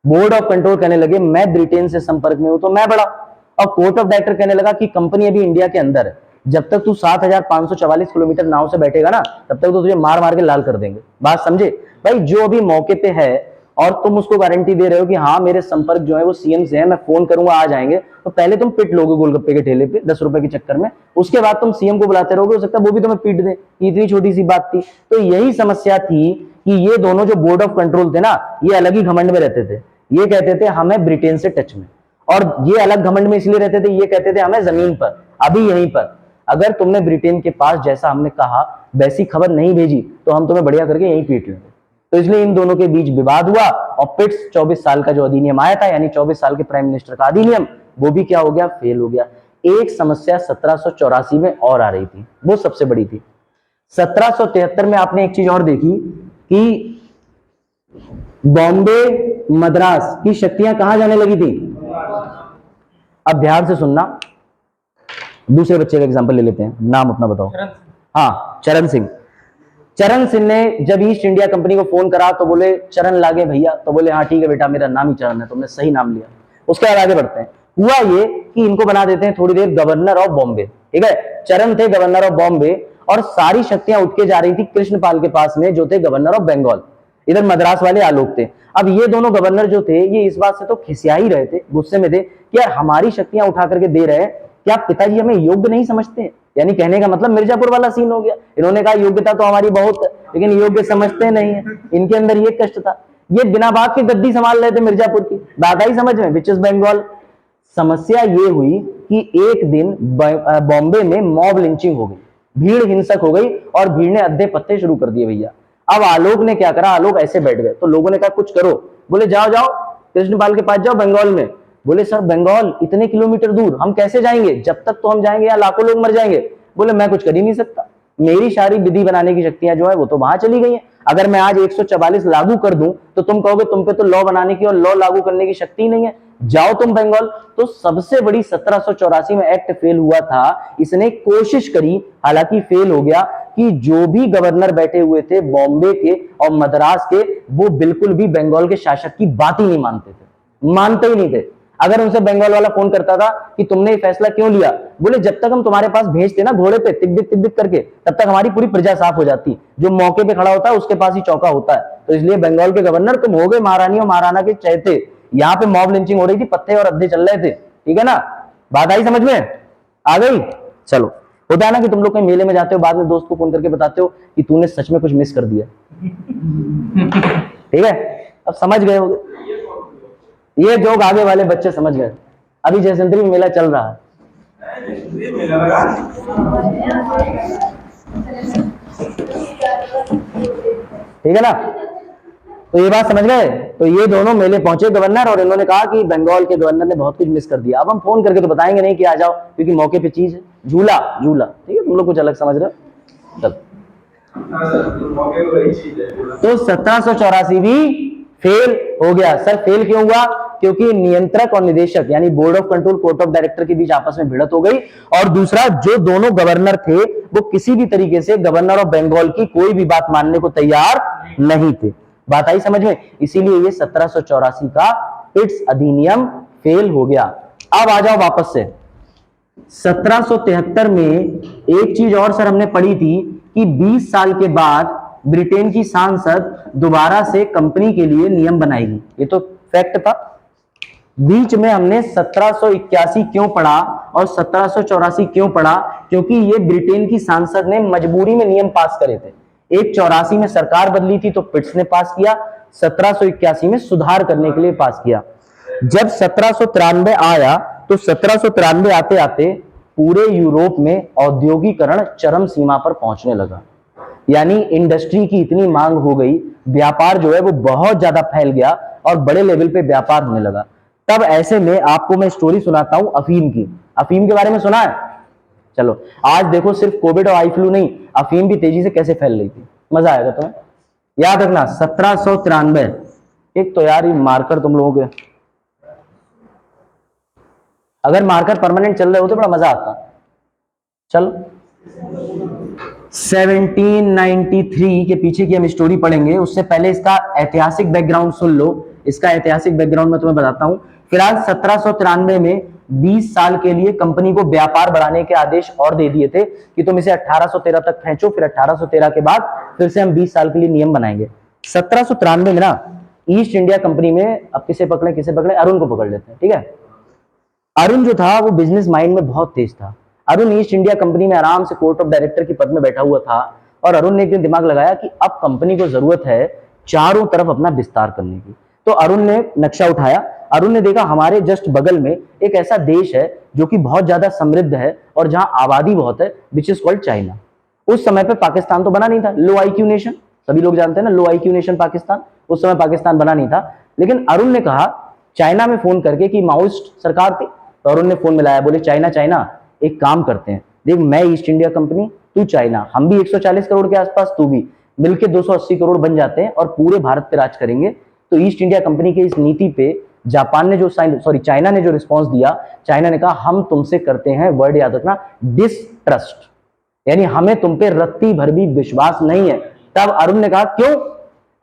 बोर्ड ऑफ कंट्रोल कहने लगे मैं ब्रिटेन से संपर्क में हूं तो मैं बढ़ा, और कोर्ट ऑफ डायरेक्टर कहने लगा कि कंपनी अभी इंडिया के अंदर है, जब तक तू 7544 किलोमीटर नाव से बैठेगा ना तब तक तो तुझे मार मार के लाल कर देंगे। बात समझे भाई? जो अभी मौके पे है और तुम उसको गारंटी दे रहे हो कि हाँ मेरे संपर्क जो है वो सीएम से है, मैं फोन करूंगा आ जाएंगे, तो पहले तुम पिट लोगे गोलगप्पे के ठेले पे 10 रुपए के चक्कर में, उसके बाद तुम सीएम को बुलाते रहोगे, हो सकता है वो भी तुम्हें पीट दे। इतनी छोटी सी बात थी। तो यही समस्या थी कि ये दोनों जो बोर्ड ऑफ कंट्रोल थे ना, ये अलग ही घमंड में रहते थे। ये कहते थे हमें ब्रिटेन से टच में, और ये अलग घमंड में इसलिए रहते थे, ये कहते थे हमें जमीन पर, अभी यहीं पर अगर तुमने ब्रिटेन के पास जैसा हमने कहा वैसी खबर नहीं भेजी तो हम तुम्हें बढ़िया करके यहीं पीट लेंगे। तो इसलिए इन दोनों के बीच विवाद हुआ, और पिट्स 24 साल का जो अधिनियम आया था, यानी 24 साल के प्राइम मिनिस्टर का अधिनियम, वो भी क्या हो गया? फेल हो गया। एक समस्या 1784 में और आ रही थी, वो सबसे बड़ी थी। 1773 में आपने एक चीज और देखी कि बॉम्बे मद्रास की शक्तियां कहां जाने लगी थी? अब ध्यान से सुनना, दूसरे बच्चे का एग्जांपल ले लेते हैं, नाम अपना बताओ। हाँ चरण सिंह। चरण सिंह ने जब ईस्ट इंडिया कंपनी को फोन करा तो बोले चरण लागे भैया, तो बोले हाँ ठीक है बेटा मेरा नाम ही चरण है, तुमने सही नाम लिया। उसके बाद आगे बढ़ते हैं। हुआ ये कि इनको बना देते हैं थोड़ी देर गवर्नर ऑफ बॉम्बे, ठीक है। चरण थे गवर्नर ऑफ बॉम्बे, और सारी शक्तियां उठ के जा रही थी कृष्णपाल के पास में जो थे गवर्नर ऑफ बंगाल। इधर मद्रास वाले आलोक थे। अब ये दोनों गवर्नर जो थे ये इस बात से तो खिसिया ही रहे थे, गुस्से में थे कि यार हमारी शक्तियां उठा करके दे रहे हैं, क्या पिताजी हमें योग्य नहीं समझते? यानी कहने का मतलब मिर्जापुर वाला सीन हो गया। इन्होंने कहा योग्यता तो हमारी बहुत है लेकिन योग्य समझते नहीं है। इनके अंदर ये कष्ट था। ये बिना बात के गद्दी संभाल रहे थे मिर्जापुर की, बात आई समझ में? Which is Bengal. समस्या ये हुई कि एक दिन बॉम्बे में मॉब लिंचिंग हो गई, भीड़ हिंसक हो गई, और भीड़ ने अद्धे पत्ते शुरू कर दिए भैया। अब आलोक ने क्या करा? आलोक ऐसे बैठ गए तो लोगों ने कहा कुछ करो। बोले जाओ जाओ कृष्णपाल के पास जाओ बंगाल में। बोले सर बंगाल इतने किलोमीटर दूर हम कैसे जाएंगे? जब तक तो हम जाएंगे या लाखों लोग मर जाएंगे। बोले मैं कुछ कर ही नहीं सकता, मेरी सारी विधि बनाने की शक्तियां जो है वो तो वहां चली गई हैं। अगर मैं आज 144 लागू कर दूं तो तुम कहोगे तुम पे तो लॉ बनाने की और लॉ लागू करने की शक्ति नहीं है, जाओ तुम बंगाल। तो सबसे बड़ी 1784 में एक्ट फेल हुआ था। इसने कोशिश करी, हालांकि फेल हो गया, कि जो भी गवर्नर बैठे हुए थे बॉम्बे के और मद्रास के, वो बिल्कुल भी बंगाल के शासक की बात ही नहीं मानते थे, मानते ही नहीं थे। अगर उनसे बंगाल वाला फोन करता था कि तुमने ये फैसला क्यों लिया, बोले जब तक हम तुम्हारे पास भेजते ना घोड़े पे तिब्बित तिब्बित करके, तब तक हमारी पूरी प्रजा साफ हो जाती। जो मौके पे खड़ा होता है उसके पास ही चौका होता है। तो इसलिए बंगाल के गवर्नर तुम हो गए महारानी और महाराणा के चहेते। यहाँ पे मॉब लिंचिंग हो रही थी, पत्ते और अद्धे चल रहे थे, ठीक है ना? बात आई समझ में? आ गई? चलो। होता है ना कि तुम लोग कहीं मेले में जाते हो, बाद में दोस्त को फोन करके बताते हो कि तूने सच में कुछ मिस कर दिया, ठीक है? अब समझ गए होगे, ये जोक आगे वाले बच्चे समझ गए। अभी जयसंतरी में मेला चल रहा है, ठीक है ना? तो ये बात समझ गए। तो ये दोनों मेले पहुंचे गवर्नर, और इन्होंने कहा कि बंगाल के गवर्नर ने बहुत कुछ मिस कर दिया। अब हम फोन करके तो बताएंगे नहीं कि आ जाओ, क्योंकि मौके पे चीज है, झूला झूला, ठीक है? तुम लोग कुछ अलग समझ रहे हो। चल तो 1784 भी फेल हो गया। सर फेल क्यों हुआ? क्योंकि नियंत्रक और निदेशक यानी board of control court of director के बीच आपस में भिड़त हो गई, और दूसरा जो दोनों गवर्नर थे वो किसी भी तरीके से गवर्नर ऑफ बंगाल की कोई भी बात मानने को तैयार नहीं थे। बात आई समझ में? इसीलिए ये 1784 का पिट्स अधिनियम फेल हो गया। अब आ जाओ वापस से, 1773 में एक चीज और सर हमने पढ़ी थी कि 20 साल के बाद ब्रिटेन की सांसद दोबारा से कंपनी के लिए नियम बनाएगी। ये तो फैक्ट था। बीच में हमने 1781 क्यों पढ़ा और 1784 क्यों पढ़ा? क्योंकि ये ब्रिटेन की सांसद ने मजबूरी में नियम पास करे थे। एक 84 में सरकार बदली थी तो पिट्स ने पास किया, 1781 में सुधार करने के लिए पास किया। जब 1793 आया तो 1793 आते आते पूरे यूरोप में औद्योगिकरण चरम सीमा पर पहुंचने लगा, यानी इंडस्ट्री की इतनी मांग हो गई, व्यापार जो है वो बहुत ज्यादा फैल गया और बड़े लेवल पे व्यापार होने लगा। तब ऐसे में आपको मैं स्टोरी सुनाता हूं अफीम की। अफीम के बारे में सुना है? चलो आज देखो, सिर्फ कोविड और आई फ्लू नहीं, अफीम भी तेजी से कैसे फैल रही थी। मजा आएगा तुम्हें। याद रखना 1793। एक तो यार ये मार्कर तुम लोगों के, अगर मार्कर परमानेंट चल रहे हो तो बड़ा मजा आता। चलो 1793 के पीछे की हम स्टोरी पढ़ेंगे, उससे पहले इसका ऐतिहासिक बैकग्राउंड सुन लो। इसका ऐतिहासिक बैकग्राउंड मैं तुम्हें बताता हूं। फिलहाल 1793 में 20 साल के लिए कंपनी को व्यापार बढ़ाने के आदेश और दे दिए थे कि तुम इसे 1813 तक खींचो, फिर 1813 के बाद फिर से हम 20 साल के लिए नियम बनाएंगे। 1793 में ना ईस्ट इंडिया कंपनी में, अब किसे पकड़े, अरुण को पकड़ लेते हैं, ठीक है। अरुण जो था वो बिजनेस माइंड में बहुत तेज था। अरुण ईस्ट इंडिया कंपनी में आराम से कोर्ट ऑफ डायरेक्टर की पद में बैठा हुआ था और अरुण ने एक दिन दिमाग लगाया कि अब कंपनी को जरूरत है चारों तरफ अपना विस्तार करने की। तो अरुण ने नक्शा उठाया। अरुण ने देखा हमारे जस्ट बगल में एक ऐसा देश है जो कि बहुत ज्यादा समृद्ध है और जहां आबादी बहुत है, विच इज कॉल्ड चाइना। उस समय पे पाकिस्तान तो बना नहीं था, लो आईक्यू नेशन, सभी लोग जानते हैं ना, लो आईक्यू नेशन पाकिस्तान। उस समय पाकिस्तान बना नहीं था, लेकिन अरुण ने कहा चाइना में फोन करके कि माओइस्ट सरकार थी, तो अरुण ने फोन मिलाया, बोले चाइना एक काम करते हैं, देख मैं ईस्ट इंडिया कंपनी, तू चाइना, हम भी 140 करोड़ के आसपास, तू भी, मिलके 280 करोड़ बन जाते हैं और पूरे भारत पे राज करेंगे। तो ईस्ट इंडिया कंपनी के इस नीति पे चाइना ने जो रिस्पॉन्स दिया, चाइना ने कहा हम तुमसे करते हैं, वर्ड याद रखना, डिसट्रस्ट, यानी हमें तुम पे रत्ती भर भी विश्वास नहीं है। तब अरुण ने कहा क्यों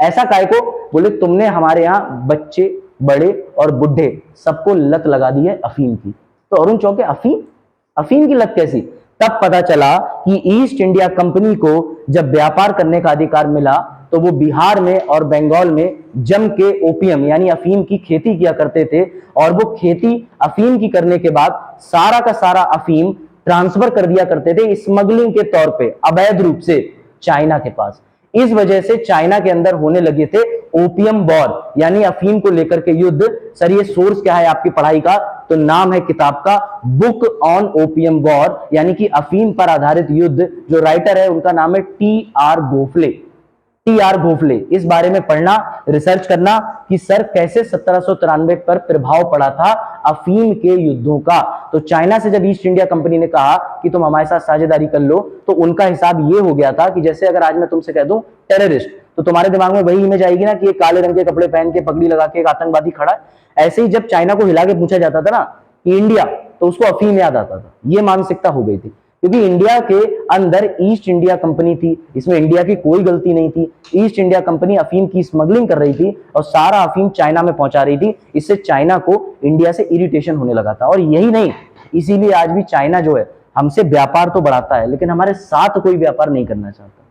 ऐसा काय को? बोले तुमने हमारे यहाँ बच्चे, बड़े और बुढ़े सबको लत लगा दी है अफीम की। तो अरुण चौंके, अफीम की लत कैसी? तब पता चला कि ईस्ट इंडिया कंपनी को जब व्यापार करने का अधिकार मिला तो वो बिहार में और बंगाल में जम के ओपियम यानी अफीम की खेती किया करते थे, और वो खेती अफीम की करने के बाद सारा का सारा अफीम ट्रांसफर कर दिया करते थे स्मगलिंग के तौर पे अवैध रूप से चाइना के पास। इस वजह से चाइना के अंदर होने लगे थे ओपियम वॉर, यानी अफीम को लेकर के युद्ध। सर ये सोर्स क्या है आपकी पढ़ाई का? तो नाम है किताब का बुक ऑन ओपियम वॉर, यानी कि अफीम पर आधारित युद्ध। जो राइटर है उनका नाम है टी.आर. गोखले। इस बारे में पढ़ना, रिसर्च करना कि सर कैसे 1793 पर प्रभाव पड़ा था अफीम के युद्धों का। तो चाइना से जब ईस्ट इंडिया कंपनी ने कहा कि तुम हमारे साथ साझेदारी कर लो, तो उनका हिसाब ये हो गया था कि जैसे अगर आज मैं तुमसे कह दूं टेररिस्ट, तो तुम्हारे दिमाग में वही इमेज आएगी ना कि एक काले रंग के कपड़े पहन के पगड़ी लगा के एक आतंकवादी खड़ा है। ऐसे ही जब चाइना को हिला के पूछा जाता था ना कि इंडिया, तो उसको अफीम याद आता था। ये मानसिकता हो गई थी, क्योंकि इंडिया के अंदर ईस्ट इंडिया कंपनी थी, इसमें इंडिया की कोई गलती नहीं थी। ईस्ट इंडिया कंपनी अफीम की स्मगलिंग कर रही थी और सारा अफीम चाइना में पहुंचा रही थी। इससे चाइना को इंडिया से इरिटेशन होने लगा था। और यही नहीं, इसीलिए आज भी चाइना जो है हमसे व्यापार तो बढ़ाता है लेकिन हमारे साथ कोई व्यापार नहीं करना चाहता।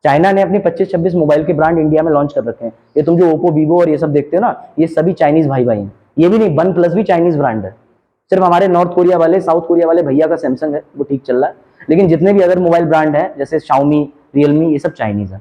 चाइना ने अपने 25-26 मोबाइल के ब्रांड इंडिया में लॉन्च कर रखे हैं। ये तुम जो ओप्पो, वीवो और ये सब देखते हो ना, ये सभी चाइनीज भाई हैं। ये भी नहीं, वन प्लस भी चाइनीज ब्रांड है। सिर्फ हमारे नॉर्थ कोरिया वाले, साउथ कोरिया वाले भैया का सैमसंग है, वो ठीक चल रहा है, लेकिन जितने भी अदर मोबाइल ब्रांड है जैसे शाओमी, रियलमी, ये सब चाइनीज है।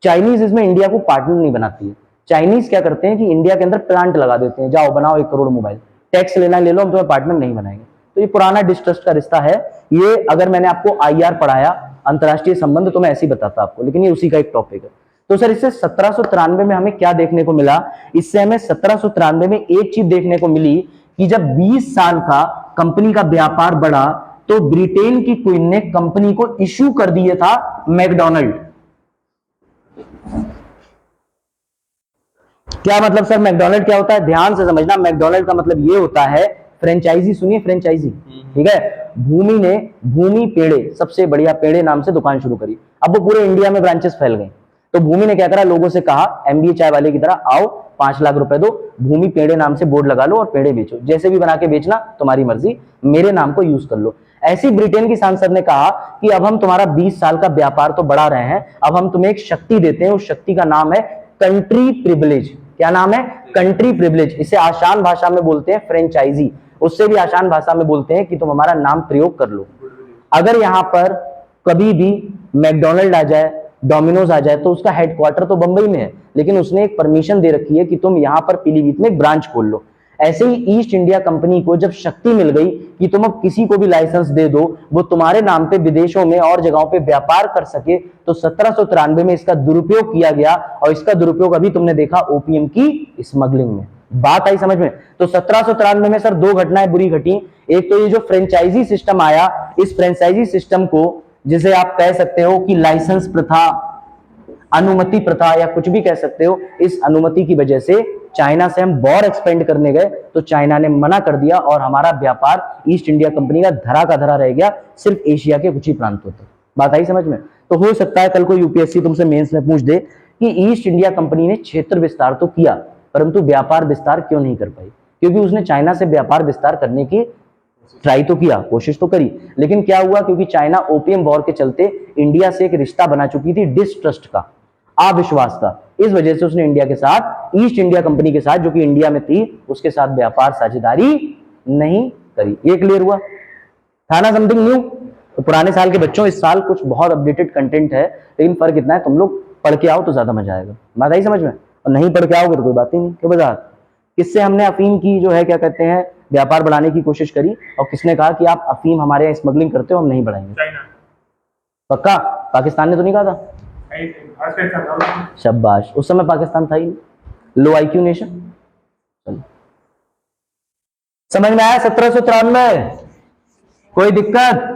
चाइनीज इसमें इंडिया को पार्टनर नहीं बनाती है। चाइनीज क्या करते हैं कि इंडिया के अंदर प्लांट लगा देते हैं, जाओ बनाओ 1 करोड़ मोबाइल, टैक्स लेना ले लो, हम तुम्हें पार्टनर नहीं बनाएंगे। तो ये पुराना डिस्ट्रस्ट का रिश्ता है। ये अगर मैंने आपको IR पढ़ाया, अंतरराष्ट्रीय संबंध, तो मैं ऐसे ही बताता आपको, लेकिन ये उसी का एक टॉपिक है। तो सर इससे 1793 में हमें क्या देखने को मिला? इससे हमें 1793 में एक चीज देखने को मिली कि जब 20 साल का कंपनी का व्यापार बढ़ा तो ब्रिटेन की क्वीन ने कंपनी को इश्यू कर दिया था मैकडॉनल्ड। क्या मतलब सर मैकडॉनल्ड क्या होता है? ध्यान से समझना, मैकडॉनल्ड का मतलब ये होता है फ्रेंचाइजी। सुनिए, फ्रेंचाइजी, ठीक है। भूमि पेड़े, सबसे बढ़िया पेड़े नाम से दुकान शुरू करी। अब वो पूरे इंडिया में ब्रांचेस फैल गई। तो भूमि ने क्या करा, लोगों से कहा MBA चाय वाले की तरह, आओ 5 लाख रुपए दो, भूमि पेड़े नाम से बोर्ड लगा लो और पेड़े बेचो, जैसे भी बना के बेचना तुम्हारी मर्जी, मेरे नाम को यूज कर लो। ऐसी ब्रिटेन की सांसद ने कहा कि अब हम तुम्हारा 20 साल का व्यापार तो बढ़ा रहे हैं, अब हम तुम्हें एक शक्ति देते हैं, उस शक्ति का नाम है कंट्री प्रिविलेज। क्या नाम है? Country privilege. इसे आसान भाषा में बोलते हैं फ्रेंचाइजी, उससे भी आसान भाषा में बोलते हैं कि तुम हमारा नाम प्रयोग कर लो। अगर यहां पर कभी भी मैकडोनल्ड आ जाए, डोमिनोज आ जाए, तो उसका हेडक्वार्टर तो बंबई में है, लेकिन उसने एक परमिशन दे रखी है कि तुम यहां पर पीलीभीत में एक ब्रांच खोल लो। ऐसे ही ईस्ट इंडिया कंपनी को जब शक्ति मिल गई कि तुम अब किसी को भी लाइसेंस दे दो, वो तुम्हारे नाम पे विदेशों में और जगहों पे व्यापार कर सके, तो 1793 में इसका दुरुपयोग किया गया, और इसका दुरुपयोग अभी तुमने देखा ओपीएम की स्मगलिंग में। बात आई समझ में? तो 1793 में सर 2 घटनाएं बुरी घटी। एक तो ये जो फ्रेंचाइजी सिस्टम आया, इस फ्रेंचाइजी सिस्टम को, जिसे आप कह सकते हो कि लाइसेंस प्रथा, अनुमति प्रथा, या कुछ भी कह सकते हो, इस अनुमति की वजह से चाइना से हम वॉर एक्सपेंड करने गए तो चाइना ने मना कर दिया, और हमारा व्यापार ईस्ट इंडिया कंपनी का धरा का धरा रह गया, सिर्फ एशिया के कुछ ही प्रांतों तक। बात आई समझ में? तो हो सकता है कल को यूपीएससी तुमसे मेंस में पूछ दे कि ईस्ट इंडिया कंपनी ने क्षेत्र विस्तार तो किया, परंतु व्यापार विस्तार क्यों नहीं कर पाई? क्योंकि उसने चाइना से व्यापार विस्तार करने की ट्राई तो किया, कोशिश तो करी, लेकिन क्या हुआ? क्योंकि चाइना ओपीएम वॉर के चलते इंडिया से एक रिश्ता बना चुकी थी, डिसट्रस्ट का, अविश्वास था, इस वजह से उसने इंडिया के साथ, ईस्ट इंडिया कंपनी के साथ, जो कि इंडिया में थी, उसके साथ व्यापार साझेदारी नहीं करी। ये क्लियर हुआ? था ना समथिंग न्यू? तो पुराने साल के बच्चों, इस साल कुछ बहुत अपडेटेड कंटेंट है, लेकिन फर्क इतना है, तुम लोग पढ़ के आओ तो ज्यादा मजा आएगा। बात आई समझ में? और नहीं पढ़ के आओगे तो कोई बात ही नहीं। क्यों बता, किससे हमने अफीम की जो है क्या कहते हैं व्यापार बढ़ाने की कोशिश करी, और किसने कहा कि आप अफीम हमारे यहाँ स्मगलिंग करते हो, हम नहीं बढ़ाएंगे? चाइना। पक्का? पाकिस्तान ने तो नहीं कहा था? आज का था। शाबाश, उस समय पाकिस्तान था ही लो आईक्यू नेशन। चलो, समझ में आया? 1793 कोई दिक्कत?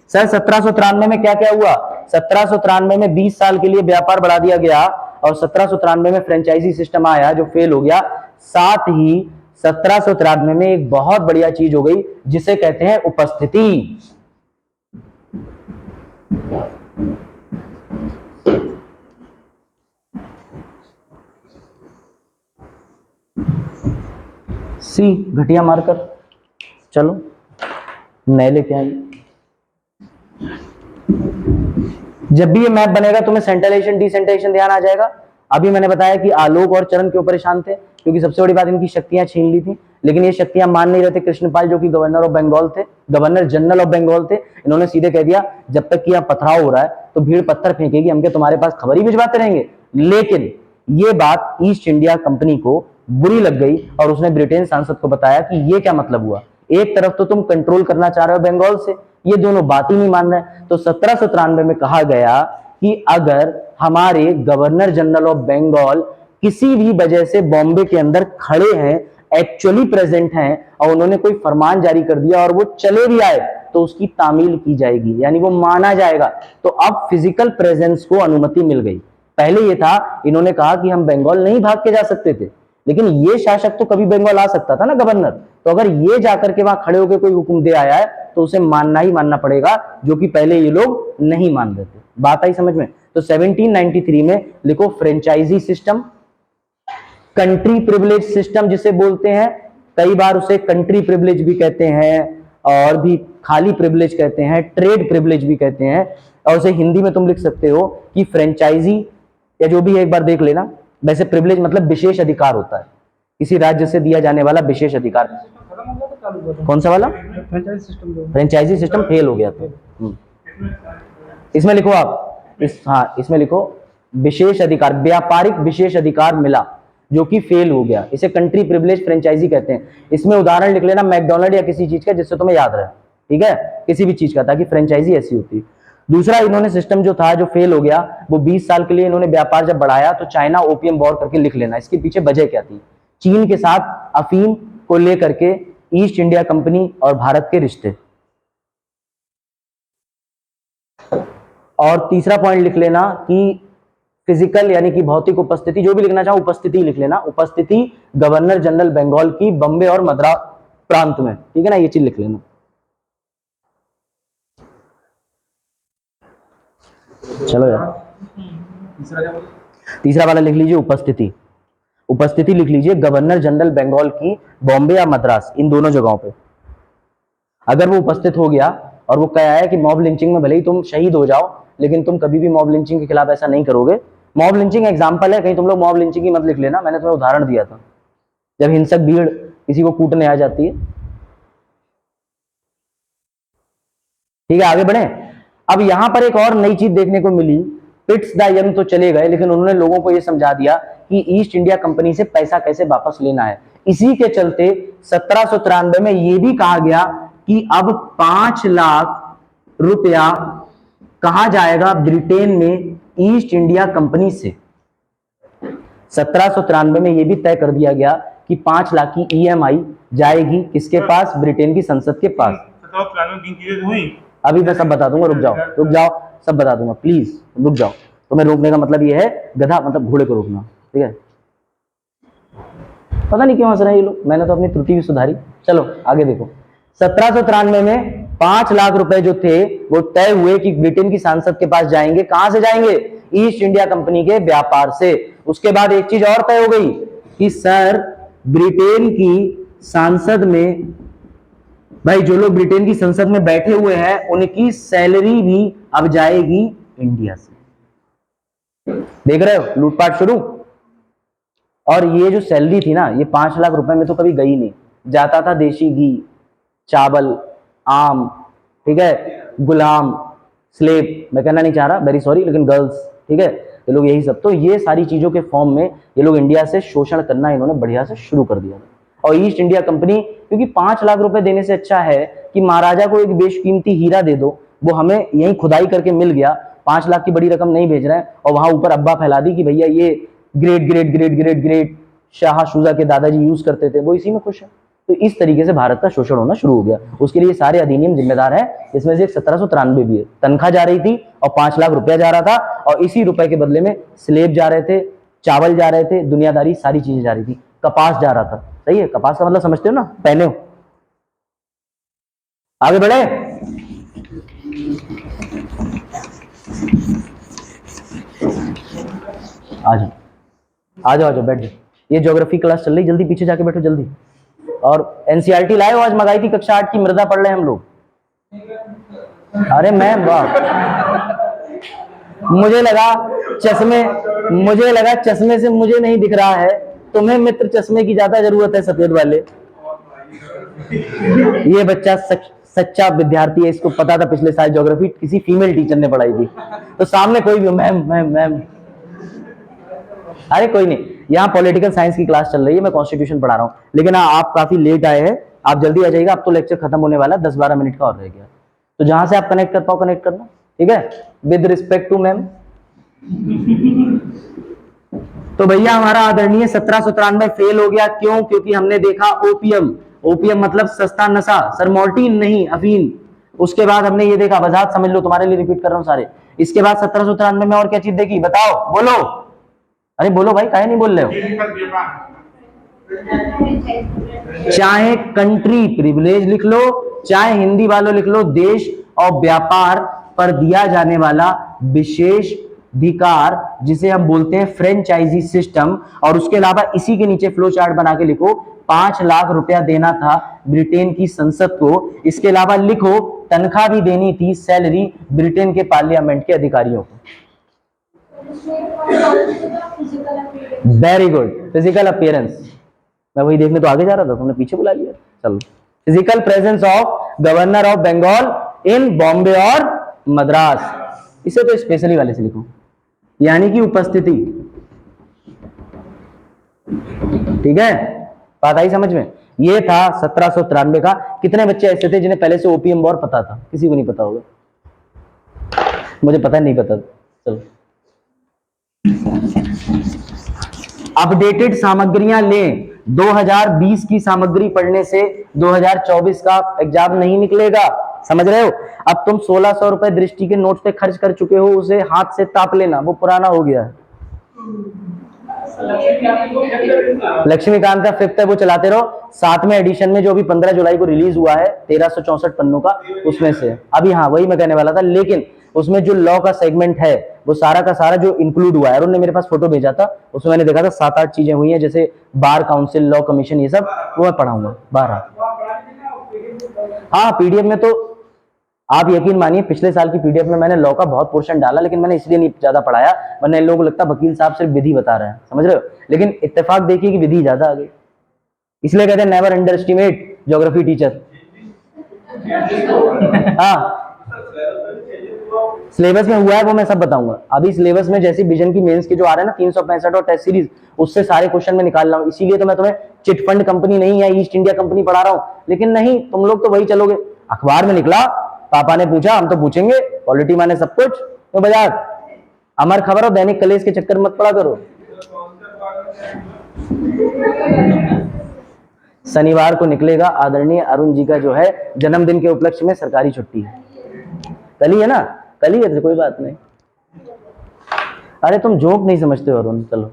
सर 1793 में क्या क्या हुआ? 1793 में 20 साल के लिए व्यापार बढ़ा दिया गया, और 1793 में फ्रेंचाइजी सिस्टम आया जो फेल हो गया। साथ ही 1793 में एक बहुत बढ़िया चीज हो गई जिसे कहते हैं उपस्थिति। सी घटिया मारकर, चलो नए लेके आइए। जब भी ये मैप बनेगा तुम्हें सेंट्रलाइजेशन डिसेंट्रलाइजेशन ध्यान आ जाएगा। अभी मैंने बताया कि आलोक और चरण क्यों परेशान थे, क्योंकि सबसे बड़ी बात इनकी शक्तियां छीन ली थी, लेकिन ये शक्तियां मान नहीं रहे थे कृष्णपाल, जो कि गवर्नर ऑफ बंगाल थे, गवर्नर जनरल ऑफ बंगाल थे। इन्होंने सीधे कह दिया जब तक कि यहाँ पथराव हो रहा है तो भीड़ पत्थर फेंकेगी, हम क्या तुम्हारे पास खबर ही भिजवाते रहेंगे। लेकिन ये बात ईस्ट इंडिया कंपनी को बुरी लग गई, और उसने ब्रिटेन सांसद को बताया कि ये क्या मतलब हुआ, एक तरफ तो तुम कंट्रोल करना चाह रहे हो बंगाल से, ये दोनों बात ही नहीं मान रहे। तो 1793 में कहा गया कि अगर हमारे गवर्नर जनरल ऑफ बंगाल किसी भी वजह से बॉम्बे के अंदर खड़े हैं, एक्चुअली प्रेजेंट हैं, और उन्होंने कोई फरमान जारी कर दिया और वो चले भी आए, तो उसकी तामील की जाएगी, यानी वो माना जाएगा। तो अब फिजिकल प्रेजेंस को अनुमति मिल गई। पहले ये था, इन्होंने कहा कि हम बंगाल नहीं भाग के जा सकते थे, लेकिन ये शासक तो कभी बंगाल आ सकता था ना, गवर्नर, तो अगर ये जाकर के वहां खड़े होकर कोई हुक्म दे आया है तो उसे मानना ही मानना पड़ेगा, जो कि पहले ये लोग नहीं मान रहे थे। बात आई समझ में? तो 1793 में लिखो franchisee system, country privilege system जिसे बोलते हैं, कई बार उसे कंट्री प्रिविलेज भी कहते हैं, और भी खाली प्रिविलेज कहते हैं, ट्रेड प्रिविलेज भी कहते हैं, और उसे हिंदी में तुम लिख सकते हो कि फ्रेंचाइजी, या जो भी है एक बार देख लेना। वैसे प्रिविलेज मतलब विशेष अधिकार होता है, किसी राज्य से दिया जाने वाला विशेष अधिकार। कौन सा वाला? फ्रेंचाइजी सिस्टम फेल हो गया था। इसमें लिखो आप, इसमें लिखो विशेष अधिकार, व्यापारिक विशेष अधिकार मिला, जो कि फेल हो गया, इसे कंट्री प्रिविलेज फ्रेंचाइजी कहते हैं। इसमें उदाहरण लिख लेना मैकडोनल्ड या किसी चीज का, जिससे तुम्हें याद रहे, ठीक है, किसी भी चीज का, ताकि फ्रेंचाइजी ऐसी होती। दूसरा, इन्होंने सिस्टम जो था जो फेल हो गया, वो 20 साल के लिए इन्होंने व्यापार जब बढ़ाया तो चाइना ओपीएम वॉर करके लिख लेना। इसके पीछे वजह क्या थी? चीन के साथ अफीम को लेकर के ईस्ट इंडिया कंपनी और भारत के रिश्ते। और तीसरा पॉइंट लिख लेना कि फिजिकल यानी कि भौतिक उपस्थिति, जो भी लिखना चाहो उपस्थिति लिख लेना, उपस्थिति गवर्नर जनरल बंगाल की बम्बे और मद्रास प्रांत में, ठीक है ना, ये चीज लिख लेना। चलो यार, तीसरा वाला लिख लीजिए उपस्थिति। उपस्थिति लिख लीजिए गवर्नर जनरल बंगाल की बॉम्बे या मद्रास, इन दोनों जगहों पे अगर वो उपस्थित हो गया और वो कह आया कि मॉब लिंचिंग में भले ही तुम शहीद हो जाओ लेकिन तुम कभी भी मॉब लिंचिंग के खिलाफ ऐसा नहीं करोगे। मॉब लिंचिंग एग्जाम्पल है, कहीं तुम लोग मॉब लिंचिंग की मत लिख लेना, मैंने तुम्हें उदाहरण दिया था जब हिंसक भीड़ किसी को कूटने आ जाती है। ठीक है, आगे बढ़े। अब यहां पर एक और नई चीज देखने को मिली, पिट्स द यंग तो चले गए लेकिन उन्होंने लोगों को यह समझा दिया कि ईस्ट इंडिया कंपनी से पैसा कैसे वापस लेना है। इसी के चलते 1793 में यह भी कहा गया कि अब 5 लाख रुपया कहा जाएगा ब्रिटेन में ईस्ट इंडिया कंपनी से। 1793 में यह भी तय कर दिया गया कि 5 लाख की ईएमआई जाएगी किसके पास, ब्रिटेन की संसद के पास। 1793 चीजें हुई। अभी मैं सब बता दूंगा, रुक जाओ, सब बता दूंगा, प्लीज रुक जाओ। तो मैं रोकने का मतलब ये है, गधा मतलब घोड़े को रोकना, ठीक है। पता नहीं क्यों हंस रहे हैं ये लोग, मैंने तो अपनी त्रुटि भी सुधारी। चलो आगे देखो, 1793 में 5 लाख रुपए जो थे वो तय हुए कि ब्रिटेन की सांसद के पास जाएंगे। कहां से जाएंगे, ईस्ट इंडिया कंपनी के व्यापार से। उसके बाद एक चीज और तय हो गई कि सर ब्रिटेन की सांसद में, भाई जो लोग ब्रिटेन की संसद में बैठे हुए हैं उनकी सैलरी भी अब जाएगी इंडिया से। देख रहे हो लूटपाट शुरू। और ये जो सैलरी थी ना, ये 5 लाख रुपए में तो कभी गई नहीं, जाता था देशी घी, चावल, आम, ठीक है, गुलाम, स्लेव, मैं कहना नहीं चाह रहा, वेरी सॉरी, लेकिन गर्ल्स, ठीक है, ये लोग यही सब। तो ये सारी चीजों के फॉर्म में ये लोग इंडिया से शोषण करना इन्होंने बढ़िया से शुरू कर दिया। और ईस्ट इंडिया कंपनी, क्योंकि 5 लाख रुपए देने से अच्छा है कि महाराजा को एक बेशकीमती हीरा दे दो, वो हमें यही खुदाई करके मिल गया, 5 लाख की बड़ी रकम नहीं भेज रहे हैं, और वहां ऊपर अब्बा फैला दी कि भैया ये great great great great great Shah Shuja के दादाजी यूज करते थे, वो इसी में खुश है। तो इस तरीके से भारत का शोषण होना शुरू हो गया। उसके लिए सारे अधिनियम जिम्मेदार है, इसमें से एक 1793 भी है। तनख्वाह जा रही थी और 5 लाख रुपया जा रहा था, और इसी रुपए के बदले में स्लेब जा रहे थे, चावल जा रहे थे, दुनियादारी सारी चीजें जा रही थी, कपास जा रहा था। सही है, कपास का मतलब समझते हो ना, पहने हो। आगे बढ़े, आ जाओ बैठ जाओ। ये ज्योग्राफी क्लास चल रही, जल्दी पीछे जाके बैठो जल्दी। और एनसीईआरटी लाए हो, आज मंगाई थी कक्षा 8 की, मृदा पढ़ रहे हैं हम लोग। अरे मैं मुझे लगा चश्मे से मुझे नहीं दिख रहा है, तुम्हें मित्र चश्मे की ज्यादा जरूरत है, सफेद वाले। ये बच्चा सच्चा विद्यार्थी है, इसको पता था पिछले साल ज्योग्राफी किसी फीमेल टीचर ने पढ़ाई थी, तो सामने कोई भी मैम, अरे कोई नहीं, यहाँ पॉलिटिकल साइंस की क्लास चल रही है, मैं कॉन्स्टिट्यूशन पढ़ा रहा हूँ। लेकिन आप काफी लेट आए हैं, आप जल्दी आ जाइएगा, अब तो लेक्चर खत्म होने वाला है, 10-12 मिनट का और रह गया। तो जहां से आप कनेक्ट कर पाओ कनेक्ट करना, ठीक है, विद रिस्पेक्ट टू मैम। तो भैया हमारा आदरणीय 1793 फेल हो गया, क्यों? क्योंकि हमने देखा ओपियम मतलब सस्ता नशा, सर मोर्टीन नहीं, अफीम। उसके बाद हमने ये देखा, वजाहत समझ लो, तुम्हारे लिए रिपीट कर रहा हूं सारे। इसके बाद 1793 में और क्या चीज देखी, बताओ, बोलो, अरे बोलो भाई, काहे नहीं बोल रहे हो? चाहे कंट्री प्रिविलेज लिख लो, चाहे हिंदी वालों लिख लो, देश और व्यापार पर दिया जाने वाला विशेष अधिकार, जिसे हम बोलते हैं फ्रेंचाइजी सिस्टम। और उसके अलावा इसी के नीचे फ्लो चार्ट बना के लिखो, 5 लाख रुपया देना था ब्रिटेन की संसद को। इसके अलावा लिखो तनख्वाह भी देनी थी, सैलरी, ब्रिटेन के पार्लियामेंट के अधिकारियों को। वेरी गुड, फिजिकल अपीयरेंस, मैं वही देखने तो आगे जा रहा था, तुमने पीछे बुला लिया। चलो, physical presence of governor of Bengal in Bombay और मद्रास, इसे तो स्पेशली वाले से लिखो, यानी कि उपस्थिति। ठीक है, बात आई समझ में? ये था 1793 का। कितने बच्चे ऐसे थे जिन्हें पहले से ओपीएम वॉर पता था? किसी को नहीं पता होगा, मुझे पता नहीं पता। चलो, अपडेटेड सामग्रियां लें। 2020 की सामग्री पढ़ने से 2024 का एग्जाम नहीं निकलेगा, समझ रहे हो? अब तुम 1600 रुपए दृष्टि के नोट्स पे खर्च कर चुके हो, उसे हाथ से ताप लेना, वो पुराना हो गया है। लक्ष्मीकांत का 5th है, वो चलाते रहो। 7वें एडिशन में जो अभी 15 जुलाई को रिलीज हुआ है, 1364 पन्नों का, उसमें से अभी, हाँ वही मैं कहने वाला था, लेकिन उसमें जो लॉ का सेगमेंट है वो सारा का सारा जो इंक्लूड हुआ है, अरुण ने मेरे पास फोटो भेजा था, उसमें मैंने देखा था 7-8 चीजें हुई हैं, जैसे बार काउंसिल, लॉ कमीशन, ये सब वो मैं पढ़ाऊंगा 12। हाँ पीडीएफ में तो आप यकीन मानिए पिछले साल की पीडीएफ में मैंने लॉ का बहुत पोर्शन डाला, लेकिन मैंने इसलिए नहीं ज्यादा पढ़ाया, वरना इन लोगों को लगता वकील साहब सिर्फ विधि बता रहे हैं, समझ रहे हो। लेकिन इत्तेफाक देखिए कि विधि ज्यादा आ गई, इसलिए कहते हैं never under estimate geography teacher. हाँ सिलेबस में हुआ है वो मैं सब बताऊंगा। अभी सिलेबस में जैसे विजन की मेंस के जो आ रहे हैं ना 365 और टेस्ट सीरीज, उससे सारे क्वेश्चन में निकाल रहा हूँ। इसीलिए तो मैं तुम्हें चिटफंड कंपनी नहीं है ईस्ट इंडिया कंपनी पढ़ा रहा हूँ, लेकिन नहीं तुम लोग तो वही चलोगे। अखबार में निकला, पापा ने पूछा, हम तो पूछेंगे, पॉलिटी माने सब कुछ, तो बाजार अमर खबर और दैनिक कलेश के चक्कर मत पड़ा करो। शनिवार को निकलेगा आदरणीय अरुण जी का जो है जन्मदिन के उपलक्ष्य में सरकारी छुट्टी है, कल ही है ना, कल ही है तो कोई बात नहीं। अरे तुम जोक नहीं समझते हो अरुण, चलो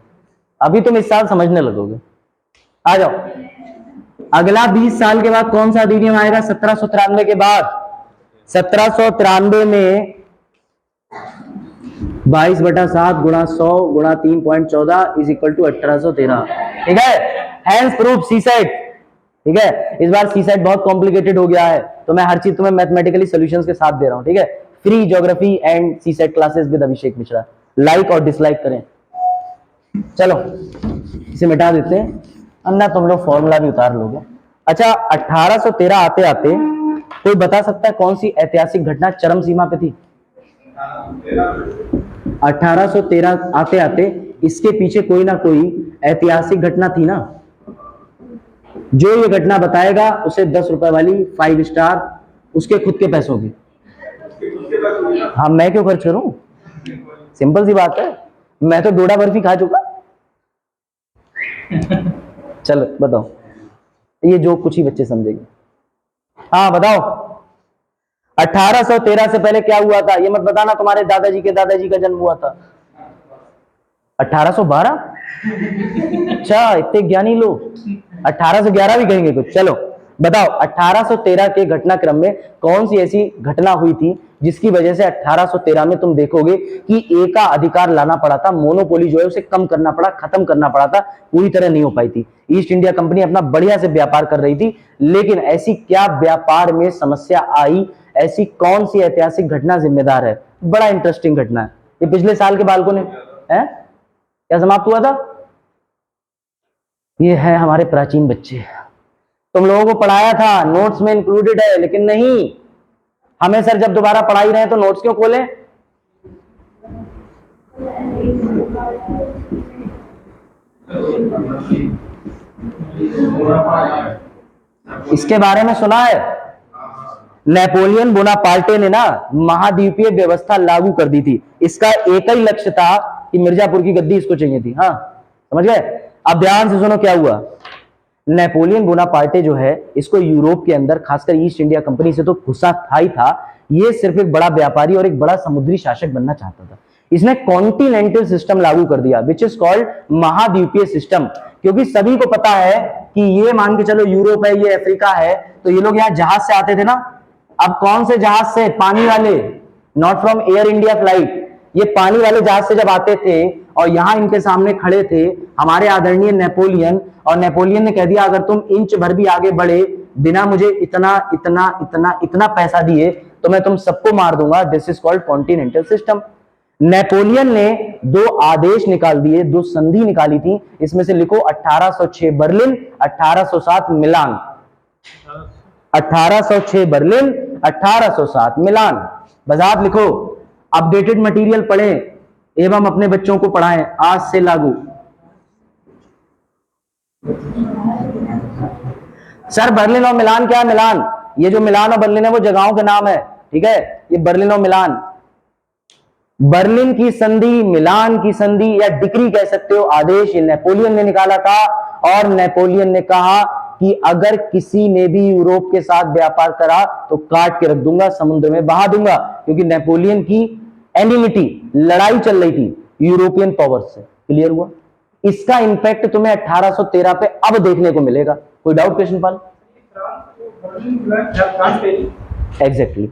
अभी तुम इस साल समझने लगोगे। आ जाओ, अगला 20 साल के बाद कौन सा अधिनियम आएगा? 1793 के बाद। 1793 में 22/7 गुणा 100 गुणा 3.14 इज इक्वल टू 1813। ठीक है, हैंस प्रूफ सीसेट। ठीक है, इस बार सीसेट बहुत कॉम्प्लिकेटेड हो गया है, तो मैं हर चीज तुम्हें मैथमेटिकली सॉल्यूशंस के साथ दे रहा हूं। ठीक है, free geography and CSAT classes with Abhishek Mishra. Like और डिसलाइक करें। चलो इसे मिटा देते हैं, अन्ना तुम लोग फॉर्मूला भी उतार लोगे। अच्छा 1813 आते आते कोई बता सकता है कौन सी ऐतिहासिक घटना चरम सीमा पे थी? 1813 आते आते इसके पीछे कोई ना कोई ऐतिहासिक घटना थी ना। जो ये घटना बताएगा उसे 10 रुपए वाली 5 स्टार उसके खुद के पैसों की। हाँ मैं क्यों खर्च करूं, सिंपल सी बात है, मैं तो डोडा बर्फी खा चुका। चलो बताओ, ये जो कुछ ही बच्चे समझेंगे। हाँ बताओ 1813 से पहले क्या हुआ था? ये मत बताना तुम्हारे दादाजी के दादाजी का जन्म हुआ था 1812। अच्छा इतने ज्ञानी लोग, 1811 भी कहेंगे कुछ। चलो बताओ 1813 के घटनाक्रम में कौन सी ऐसी घटना हुई थी जिसकी वजह से 1813 में तुम देखोगे कि ए का अधिकार लाना पड़ा था, मोनोपोली जो है उसे कम करना पड़ा, खत्म करना पड़ा था, पूरी तरह नहीं हो पाई थी। ईस्ट इंडिया कंपनी अपना बढ़िया से व्यापार कर रही थी, लेकिन ऐसी क्या व्यापार में समस्या आई, ऐसी कौन सी ऐतिहासिक घटना जिम्मेदार है? बड़ा इंटरेस्टिंग घटना है ये, पिछले साल के बालकों ने है क्या समाप्त हुआ था? ये है हमारे प्राचीन बच्चे, तुम लोगों को पढ़ाया था, नोट्स में इंक्लूडेड है, लेकिन नहीं, हमें सर जब दोबारा पढ़ाई रहे तो नोट्स क्यों खोलें? इसके बारे में सुना है? नेपोलियन बोनापार्टे ने ना महाद्वीपीय व्यवस्था लागू कर दी थी। इसका एक ही लक्ष्य था कि मिर्जापुर की गद्दी इसको चाहिए थी। हाँ समझ गए? अब ध्यान से सुनो क्या हुआ। नेपोलियन बोनापार्टे जो है इसको यूरोप के अंदर खासकर ईस्ट इंडिया कंपनी से तो गुस्सा था ही था, ये सिर्फ एक बड़ा व्यापारी और एक बड़ा समुद्री शासक बनना चाहता था। इसने कॉन्टिनेंटल सिस्टम लागू कर दिया विच इज कॉल्ड महाद्वीपीय सिस्टम, क्योंकि सभी को पता है कि ये मान के चलो यूरोप है, ये अफ्रीका है, तो ये लोग यहाँ जहाज से आते थे ना। अब कौन से जहाज से? पानी वाले, not from air India flight. ये पानी वाले जहाज से जब आते थे और यहां इनके सामने खड़े थे हमारे आदरणीय नेपोलियन, और नेपोलियन ने कह दिया अगर तुम इंच भर भी आगे बढ़े बिना मुझे इतना इतना इतना इतना पैसा दिए तो मैं तुम सबको मार दूंगा। This is called continental system. Napoleon ने 2 आदेश निकाल दिए, 2 संधि निकाली थी, इसमें से लिखो 1806 बर्लिन, 1807 मिलान। 1806 बर्लिन, 1807 मिलान। बजात लिखो, अपडेटेड मटेरियल पढ़ें एवं अपने बच्चों को पढ़ाएं आज से लागू। सर बर्लिन और मिलान क्या है? मिलान, ये जो मिलान और बर्लिन है वो जगहों के नाम है, ठीक है? ये बर्लिन और मिलान, बर्लिन की संधि, मिलान की संधि या डिक्री कह सकते हो, आदेश ये नेपोलियन ने निकाला था। और नेपोलियन ने कहा कि अगर किसी ने भी यूरोप के साथ व्यापार करा तो काट के रख दूंगा, समुद्र में बहा दूंगा, क्योंकि नेपोलियन की एनिमिटी, लड़ाई चल रही थी यूरोपियन पावर से। क्लियर हुआ? इसका इंपैक्ट तुम्हें 1813 पे अब देखने को मिलेगा। कोई डाउट कृष्णपाल? एग्जैक्टली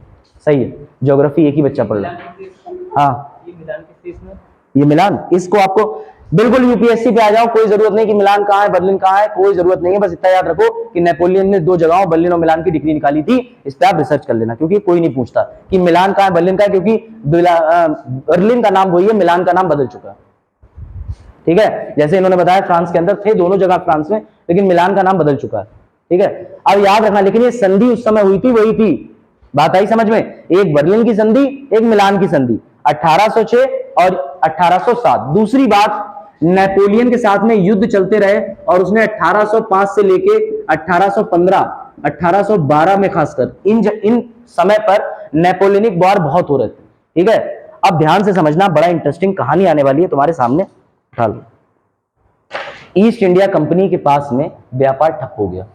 सही है, ज्योग्राफी एक ही बच्चा पढ़ रहा है। हाँ ये मिलान, इसको आपको बिल्कुल यूपीएससी पे आ जाओ, कोई जरूरत नहीं कि मिलान कहाँ है बर्लिन कहाँ है, कोई जरूरत नहीं है, बस इतना याद रखो कि नेपोलियन ने 2 जगहों बर्लिन और मिलान की डिग्री निकाली थी। इस पे आप रिसर्च कर लेना, क्योंकि कोई नहीं पूछता कि मिलान कहाँ है बर्लिन कहाँ है, क्योंकि बर्लिन का नाम वही है, मिलान का नाम बदल चुका है। ठीक है, जैसे इन्होंने बताया फ्रांस के अंदर थे दोनों जगह फ्रांस में, लेकिन मिलान का नाम बदल चुका है। ठीक है, अब याद रखना, लेकिन ये संधि उस समय हुई थी वही थी, बात आई समझ में, एक बर्लिन की संधि एक मिलान की संधि 1806 और 1807। दूसरी बात, नेपोलियन के साथ में युद्ध चलते रहे और उसने 1805 से लेके 1815 1812 में खासकर इन समय पर नेपोलियनिक वॉर बहुत हो रहे थे। ठीक है, अब ध्यान से समझना, बड़ा इंटरेस्टिंग कहानी आने वाली है तुम्हारे सामने, उठा लो। ईस्ट इंडिया कंपनी के पास में व्यापार ठप हो गया।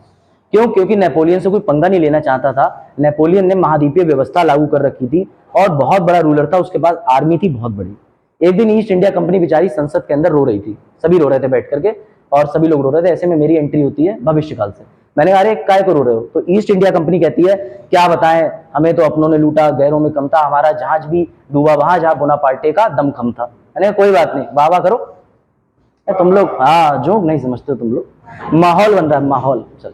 क्यों? क्योंकि नेपोलियन से कोई पंगा नहीं लेना चाहता था। नेपोलियन ने महाद्वीपीय व्यवस्था लागू कर रखी थी और बहुत बड़ा रूलर था, उसके पास आर्मी थी बहुत बड़ी। एक दिन ईस्ट इंडिया कंपनी बेचारी संसद के अंदर रो रही थी, सभी रो रहे थे बैठ करके और सभी लोग रो रहे थे। ऐसे में मेरी एंट्री होती है भविष्यकाल से। मैंने कहा अरे काय को रो रहे हो? तो ईस्ट इंडिया कंपनी कहती है क्या बताएं, हमें तो अपनों ने लूटा, गैरों में कम था, हमारा जहाज भी डूबा वहां जहां बोनापार्टे का दम खम था। मैंने कोई बात नहीं, वाह वाह करो तुम लोग, हाँ जोक नहीं समझते हो तुम लोग, माहौल बन रहा है माहौल। चल,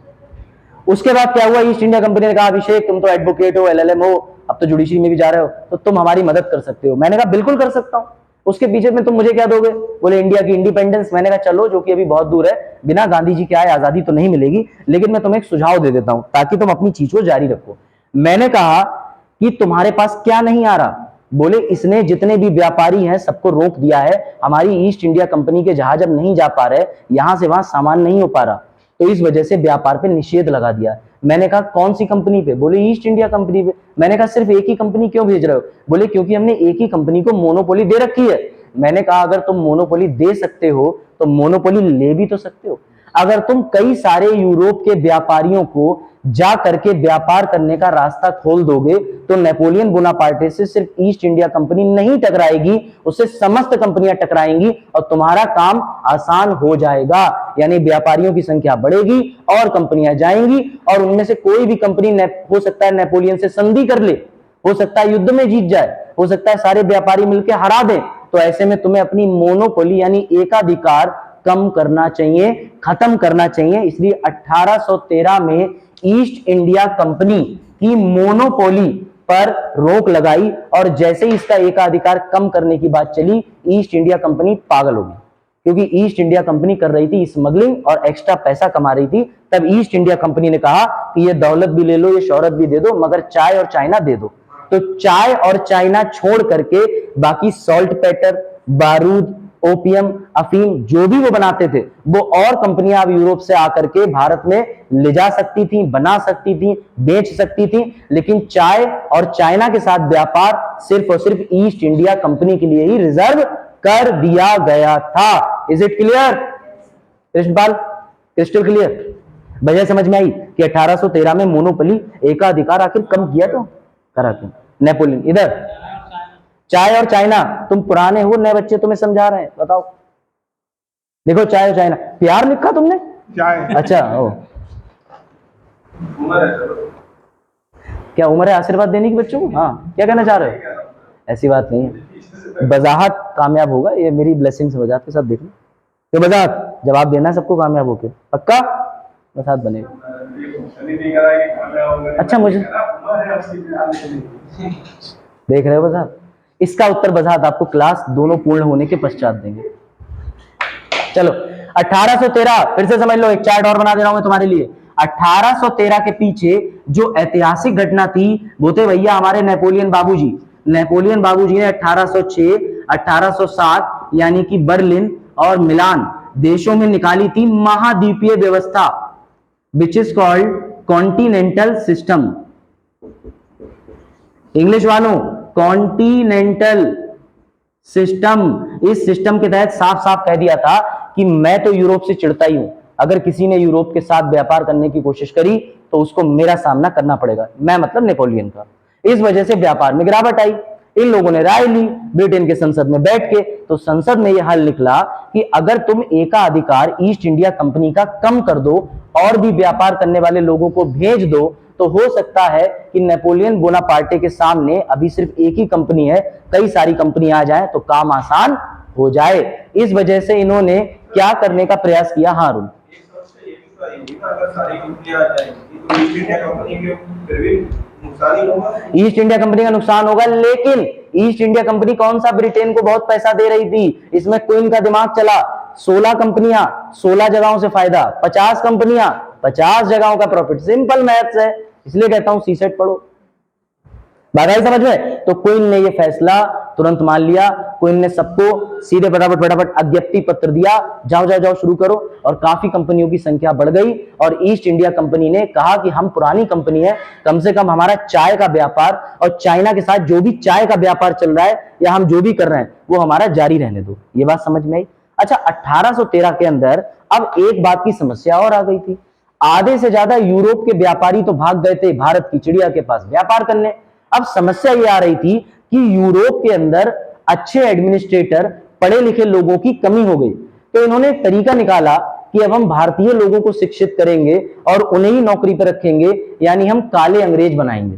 उसके बाद क्या हुआ, ईस्ट इंडिया कंपनी ने कहा अभिषेक तुम तो एडवोकेट हो, एलएलएम हो, अब तो जुडिशरी में भी जा रहे हो, तो तुम हमारी मदद कर सकते हो। मैंने कहा बिल्कुल कर सकता हूं, उसके पीछे में तुम मुझे क्या दोगे? बोले इंडिया की इंडिपेंडेंस। मैंने कहा चलो, जो कि अभी बहुत दूर है, बिना गांधी जी के आए आजादी तो नहीं मिलेगी, लेकिन मैं तुम्हें एक सुझाव दे देता हूं ताकि तुम अपनी चीज को जारी रखो। मैंने कहा कि तुम्हारे पास क्या नहीं आ रहा? बोले इसने जितने भी व्यापारी हैं सबको रोक दिया है, हमारी ईस्ट इंडिया कंपनी के जहाज अब नहीं जा पा रहे, यहां से वहां सामान नहीं हो पा रहा, तो इस वजह से व्यापार पे निषेध लगा दिया। मैंने कहा कौन सी कंपनी पे? बोले ईस्ट इंडिया कंपनी पे। मैंने कहा सिर्फ एक ही कंपनी क्यों भेज रहे हो? बोले क्योंकि हमने एक ही कंपनी को मोनोपोली दे रखी है। मैंने कहा अगर तुम मोनोपोली दे सकते हो तो मोनोपोली ले भी तो सकते हो। अगर तुम कई सारे यूरोप के व्यापारियों को जा करके व्यापार करने का रास्ता खोल दोगे तो नेपोलियन बोनापार्टे से सिर्फ ईस्ट इंडिया कंपनी नहीं टकराएगी, उससे समस्त कंपनियां टकराएंगी और तुम्हारा काम आसान हो जाएगा। यानी व्यापारियों की संख्या बढ़ेगी और कंपनियां जाएंगी और उनमें से कोई भी कंपनी हो सकता है नेपोलियन से संधि कर ले, हो सकता है युद्ध में जीत जाए, हो सकता है सारे व्यापारी मिलकर हरा दें। तो ऐसे में तुम्हें अपनी मोनोपोली यानी एकाधिकार कम करना चाहिए, खत्म करना चाहिए। इसलिए 1813 में ईस्ट इंडिया कंपनी की मोनोपोली पर रोक लगाई और जैसे ही इसका एकाधिकार कम करने की बात चली, ईस्ट इंडिया कंपनी पागल हो गई, क्योंकि ईस्ट इंडिया कंपनी कर रही थी स्मगलिंग और एक्स्ट्रा पैसा कमा रही थी। तब ईस्ट इंडिया कंपनी ने कहा कि ये दौलत भी ले लो, ये शोहरत भी दे दो, मगर चाय और चाइना दे दो। तो चाय और चाइना छोड़ करके बाकी सॉल्ट पेटर, बारूद, ओपियम, अफीम जो भी वो बनाते थे, वो और कंपनियां अब यूरोप से आकर के भारत में ले जा सकती थी, बना सकती थी, बेच सकती थी। लेकिन चाय और चाइना के साथ व्यापार सिर्फ और सिर्फ ईस्ट इंडिया कंपनी के लिए ही रिजर्व कर दिया गया था। Is it clear Krishnapal? Crystal clear? वजह समझ में आई कि 1813 में मोनोपोली एकाधिकार आखिर कम किया तो करा क्यों नेपोलियन? इधर चाय और चाइना, तुम पुराने हो, नए बच्चे तुम्हें समझा रहे हैं, बताओ। देखो चाय और चाइना, प्यार लिखा तुमने? चाय अच्छा ओ, क्या उम्र है आशीर्वाद देने की बच्चों को? हाँ, क्या कहना चाह रहे हो? ऐसी बात नहीं है, वजाहत कामयाब होगा, ये मेरी ब्लेसिंग से वजाहत के साथ देख लो। तो वजाहत जवाब देना सबको कामयाब होके, पक्का वजाहत बनेगा। अच्छा मुझे देख रहे हो वजाहत? इसका उत्तर वजाहत आपको क्लास दोनों पूर्ण होने के पश्चात देंगे। चलो 1813 फिर से समझ लो, एक चार्ट और बना दे रहा हूं मैं तुम्हारे लिए। 1813 के पीछे जो ऐतिहासिक घटना थी वो थे भैया हमारे नेपोलियन बाबूजी। नेपोलियन बाबूजी ने 1806, 1807 यानी कि बर्लिन और मिलान देशों में निकाली थी महाद्वीपीय व्यवस्था, which is called continental system. English वालों, कॉन्टिनेंटल सिस्टम। इस सिस्टम के तहत साफ साफ कह दिया था कि मैं तो यूरोप से चिढ़ता ही हूं, अगर किसी ने यूरोप के साथ व्यापार करने की कोशिश करी तो उसको मेरा सामना करना पड़ेगा। मैं मतलब नेपोलियन का। इस वजह से व्यापार में गिरावट आई। इन लोगों ने राय ली ब्रिटेन के संसद में बैठ के, तो संसद में यह हल निकला कि अगर तुम एकाधिकार ईस्ट इंडिया कंपनी का कम कर दो और भी व्यापार करने वाले लोगों को भेज दो, तो हो सकता है कि नेपोलियन बोनापार्टे के सामने अभी सिर्फ एक ही कंपनी है, कई सारी कंपनी आ जाए तो काम आसान हो जाए। इस वजह से इन्होंने क्या करने का प्रयास किया? हाँ अरुण। एक समस्या ये भी तो आएगी ना, अगर सारी कंपनियां आ जाएंगी तो ईस्ट इंडिया कंपनी के फिर भी नुकसान ही होगा। ईस्ट इंडिया कंपनी का नुकसान होगा, लेकिन ईस्ट इंडिया कंपनी कौन सा ब्रिटेन को बहुत पैसा दे रही थी, इसमें क्वीन का दिमाग चला। 16 कंपनियां 16 जगहों से फायदा, 50 कंपनियां 50 जगहों का प्रॉफिट। सिंपल मैथ्स है, इसलिए कहता हूं सीसेट पढ़ो। बात आई समझ में? तो क्वीन ने ये फैसला तुरंत मान लिया। क्वीन ने सबको सीधे फटाफट अज्ञप्ति पत्र दिया, जाओ जाओ जाओ शुरू करो। और काफी कंपनियों की संख्या बढ़ गई और ईस्ट इंडिया कंपनी ने कहा कि हम पुरानी कंपनी है, कम से कम हमारा चाय का व्यापार और चाइना के साथ जो भी चाय का व्यापार चल रहा है या हम जो भी कर रहे हैं वो हमारा जारी रहने दो। ये बात समझ में आई? अच्छा, 1813 के अंदर अब एक बात की समस्या और आ गई थी। आधे से ज्यादा यूरोप के व्यापारी तो भाग गए थे भारत की चिड़िया के पास व्यापार करने। अब समस्या ये आ रही थी कि यूरोप के अंदर अच्छे एडमिनिस्ट्रेटर, पढ़े लिखे लोगों की कमी हो गई। तो इन्होंने एक तरीका निकाला कि अब हम भारतीय लोगों को शिक्षित करेंगे और उन्हें ही नौकरी पर रखेंगे, यानी हम काले अंग्रेज बनाएंगे।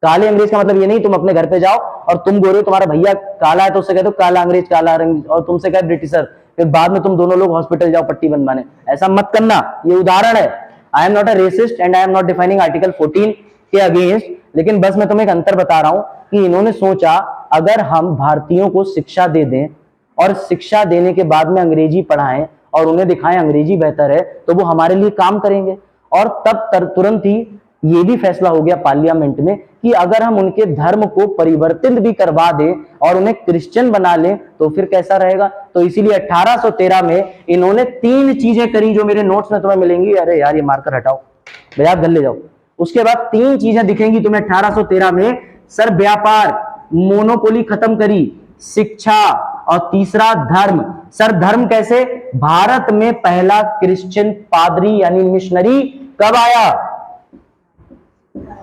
काले अंग्रेज का मतलब ये नहीं तुम अपने घर पे जाओ और तुम गोरे हो, तुम्हारा भैया काला है तो उससे कहते हो काला अंग्रेज, काला अंग्रेज, और तुमसे कहे ब्रिटिशर, फिर बाद में तुम दोनों लोग हॉस्पिटल जाओ पट्टी बनवाने। ऐसा मत करना, ये उदाहरण है। I am not a resist and I am not defining article 14 के अगेंस्ट, लेकिन बस मैं तुम्हें एक अंतर बता रहा हूं कि इन्होंने सोचा अगर हम भारतीयों को शिक्षा दे दें और शिक्षा देने के बाद में अंग्रेजी पढ़ाएं और उन्हें दिखाएं अंग्रेजी बेहतर है तो वो हमारे लिए काम करेंगे। और तब तुरंत ही ये भी फैसला हो गया पार्लियामेंट में कि अगर हम उनके धर्म को परिवर्तित भी करवा दें और उन्हें क्रिश्चियन बना लें तो फिर कैसा रहेगा। तो इसीलिए 1813 में इन्होंने 3 चीजें करी जो मेरे नोट्स में तुम्हें मिलेंगी। अरे यार ये मार्कर हटाओ भैया, आप घर ले जाओ। उसके बाद 3 चीजें दिखेंगी तुम्हें 1813 में। सर व्यापार, मोनोपोली खत्म करी, शिक्षा और तीसरा धर्म। सर धर्म कैसे? भारत में पहला क्रिश्चियन पादरी यानी मिशनरी कब आया?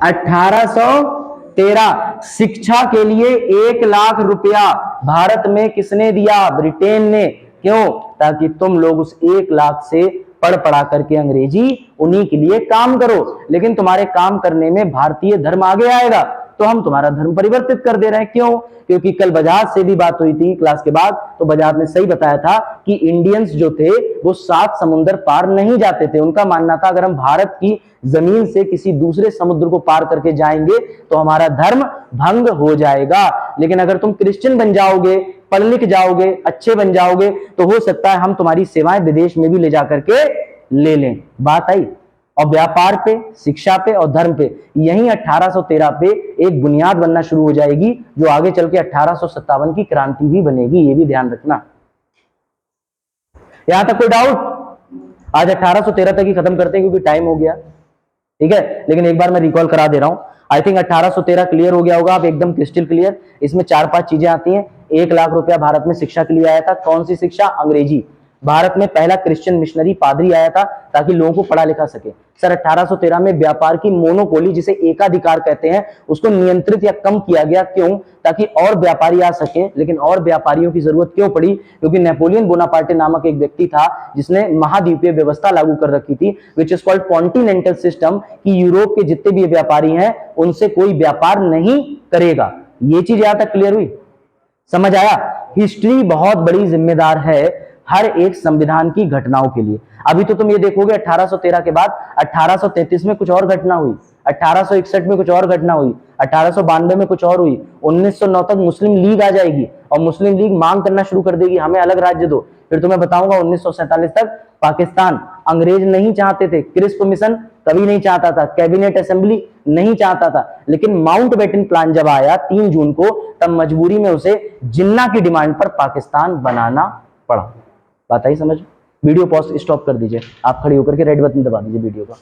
1813। शिक्षा के लिए 1 लाख रुपया भारत में किसने दिया? ब्रिटेन ने। क्यों? ताकि तुम लोग उस 1 लाख से पढ़ पढ़ा करके अंग्रेजी उन्हीं के लिए काम करो। लेकिन तुम्हारे काम करने में भारतीय धर्म आगे आएगा तो हम तुम्हारा धर्म परिवर्तित कर दे रहे हैं। क्यों? क्योंकि कल बजाज से भी बात हुई थी क्लास के बाद, तो बजाज ने सही बताया था कि इंडियंस जो थे वो 7 समुद्र पार नहीं जाते थे। उनका मानना था अगर हम भारत की जमीन से किसी दूसरे समुद्र को पार करके जाएंगे तो हमारा धर्म भंग हो जाएगा। लेकिन अगर तुम क्रिश्चियन बन जाओगे, पढ़ लिख जाओगे, अच्छे बन जाओगे तो हो सकता है हम तुम्हारी सेवाएं विदेश में भी ले जा करके ले लें। बात आई? और व्यापार पे, शिक्षा पे और धर्म पे यही 1813 पे एक बुनियाद बनना शुरू हो जाएगी जो आगे चल के 1857 की क्रांति भी बनेगी। ये भी ध्यान रखना। यहां तक कोई डाउट? आज 1813 तक ही खत्म करते हैं क्योंकि टाइम हो गया, ठीक है। लेकिन एक बार मैं रिकॉल करा दे रहा हूं। आई थिंक 1813 क्लियर हो गया होगा आप एकदम क्रिस्टल क्लियर। इसमें 4-5 चीजें आती हैं। 1 लाख रुपया भारत में शिक्षा के लिए आया था। कौन सी शिक्षा? अंग्रेजी। भारत में पहला क्रिश्चियन मिशनरी पादरी आया था ताकि लोगों को पढ़ा लिखा सके। सर 1813 में व्यापार की मोनोपोली जिसे एकाधिकार कहते हैं उसको नियंत्रित या कम किया गया। क्यों? ताकि और व्यापारी आ सके। लेकिन और व्यापारियों की जरूरत क्यों पड़ी? क्योंकि नेपोलियन बोनापार्टे नामक एक व्यक्ति था जिसने महाद्वीपीय व्यवस्था लागू कर रखी थी, which is called continental system, कि यूरोप के जितने भी व्यापारी हैं उनसे कोई व्यापार नहीं करेगा। ये चीज यहां तक क्लियर हुई? समझ आया? हिस्ट्री बहुत बड़ी जिम्मेदार है हर एक संविधान की घटनाओं के लिए। अभी तो तुम ये देखोगे 1813 के बाद 1833 में कुछ और घटना हुई, 1861 में कुछ और घटना हुई, 1892 में कुछ और हुई, 1909 तक मुस्लिम लीग आ जाएगी और मुस्लिम लीग मांग करना शुरू कर देगी हमें अलग राज्य दो। फिर तुम्हें बताऊंगा 1947 तक पाकिस्तान। अंग्रेज नहीं चाहते थे, क्रिस्प मिशन कभी नहीं चाहता था, कैबिनेट असेंबली नहीं चाहता था, लेकिन माउंटबेटन प्लान जब आया 3 जून को तब मजबूरी में उसे जिन्ना की डिमांड पर पाकिस्तान बनाना पड़ा। बात आई समझ? वीडियो पॉज स्टॉप कर दीजिए, आप खड़ी होकर के रेड बटन दबा दीजिए वीडियो का।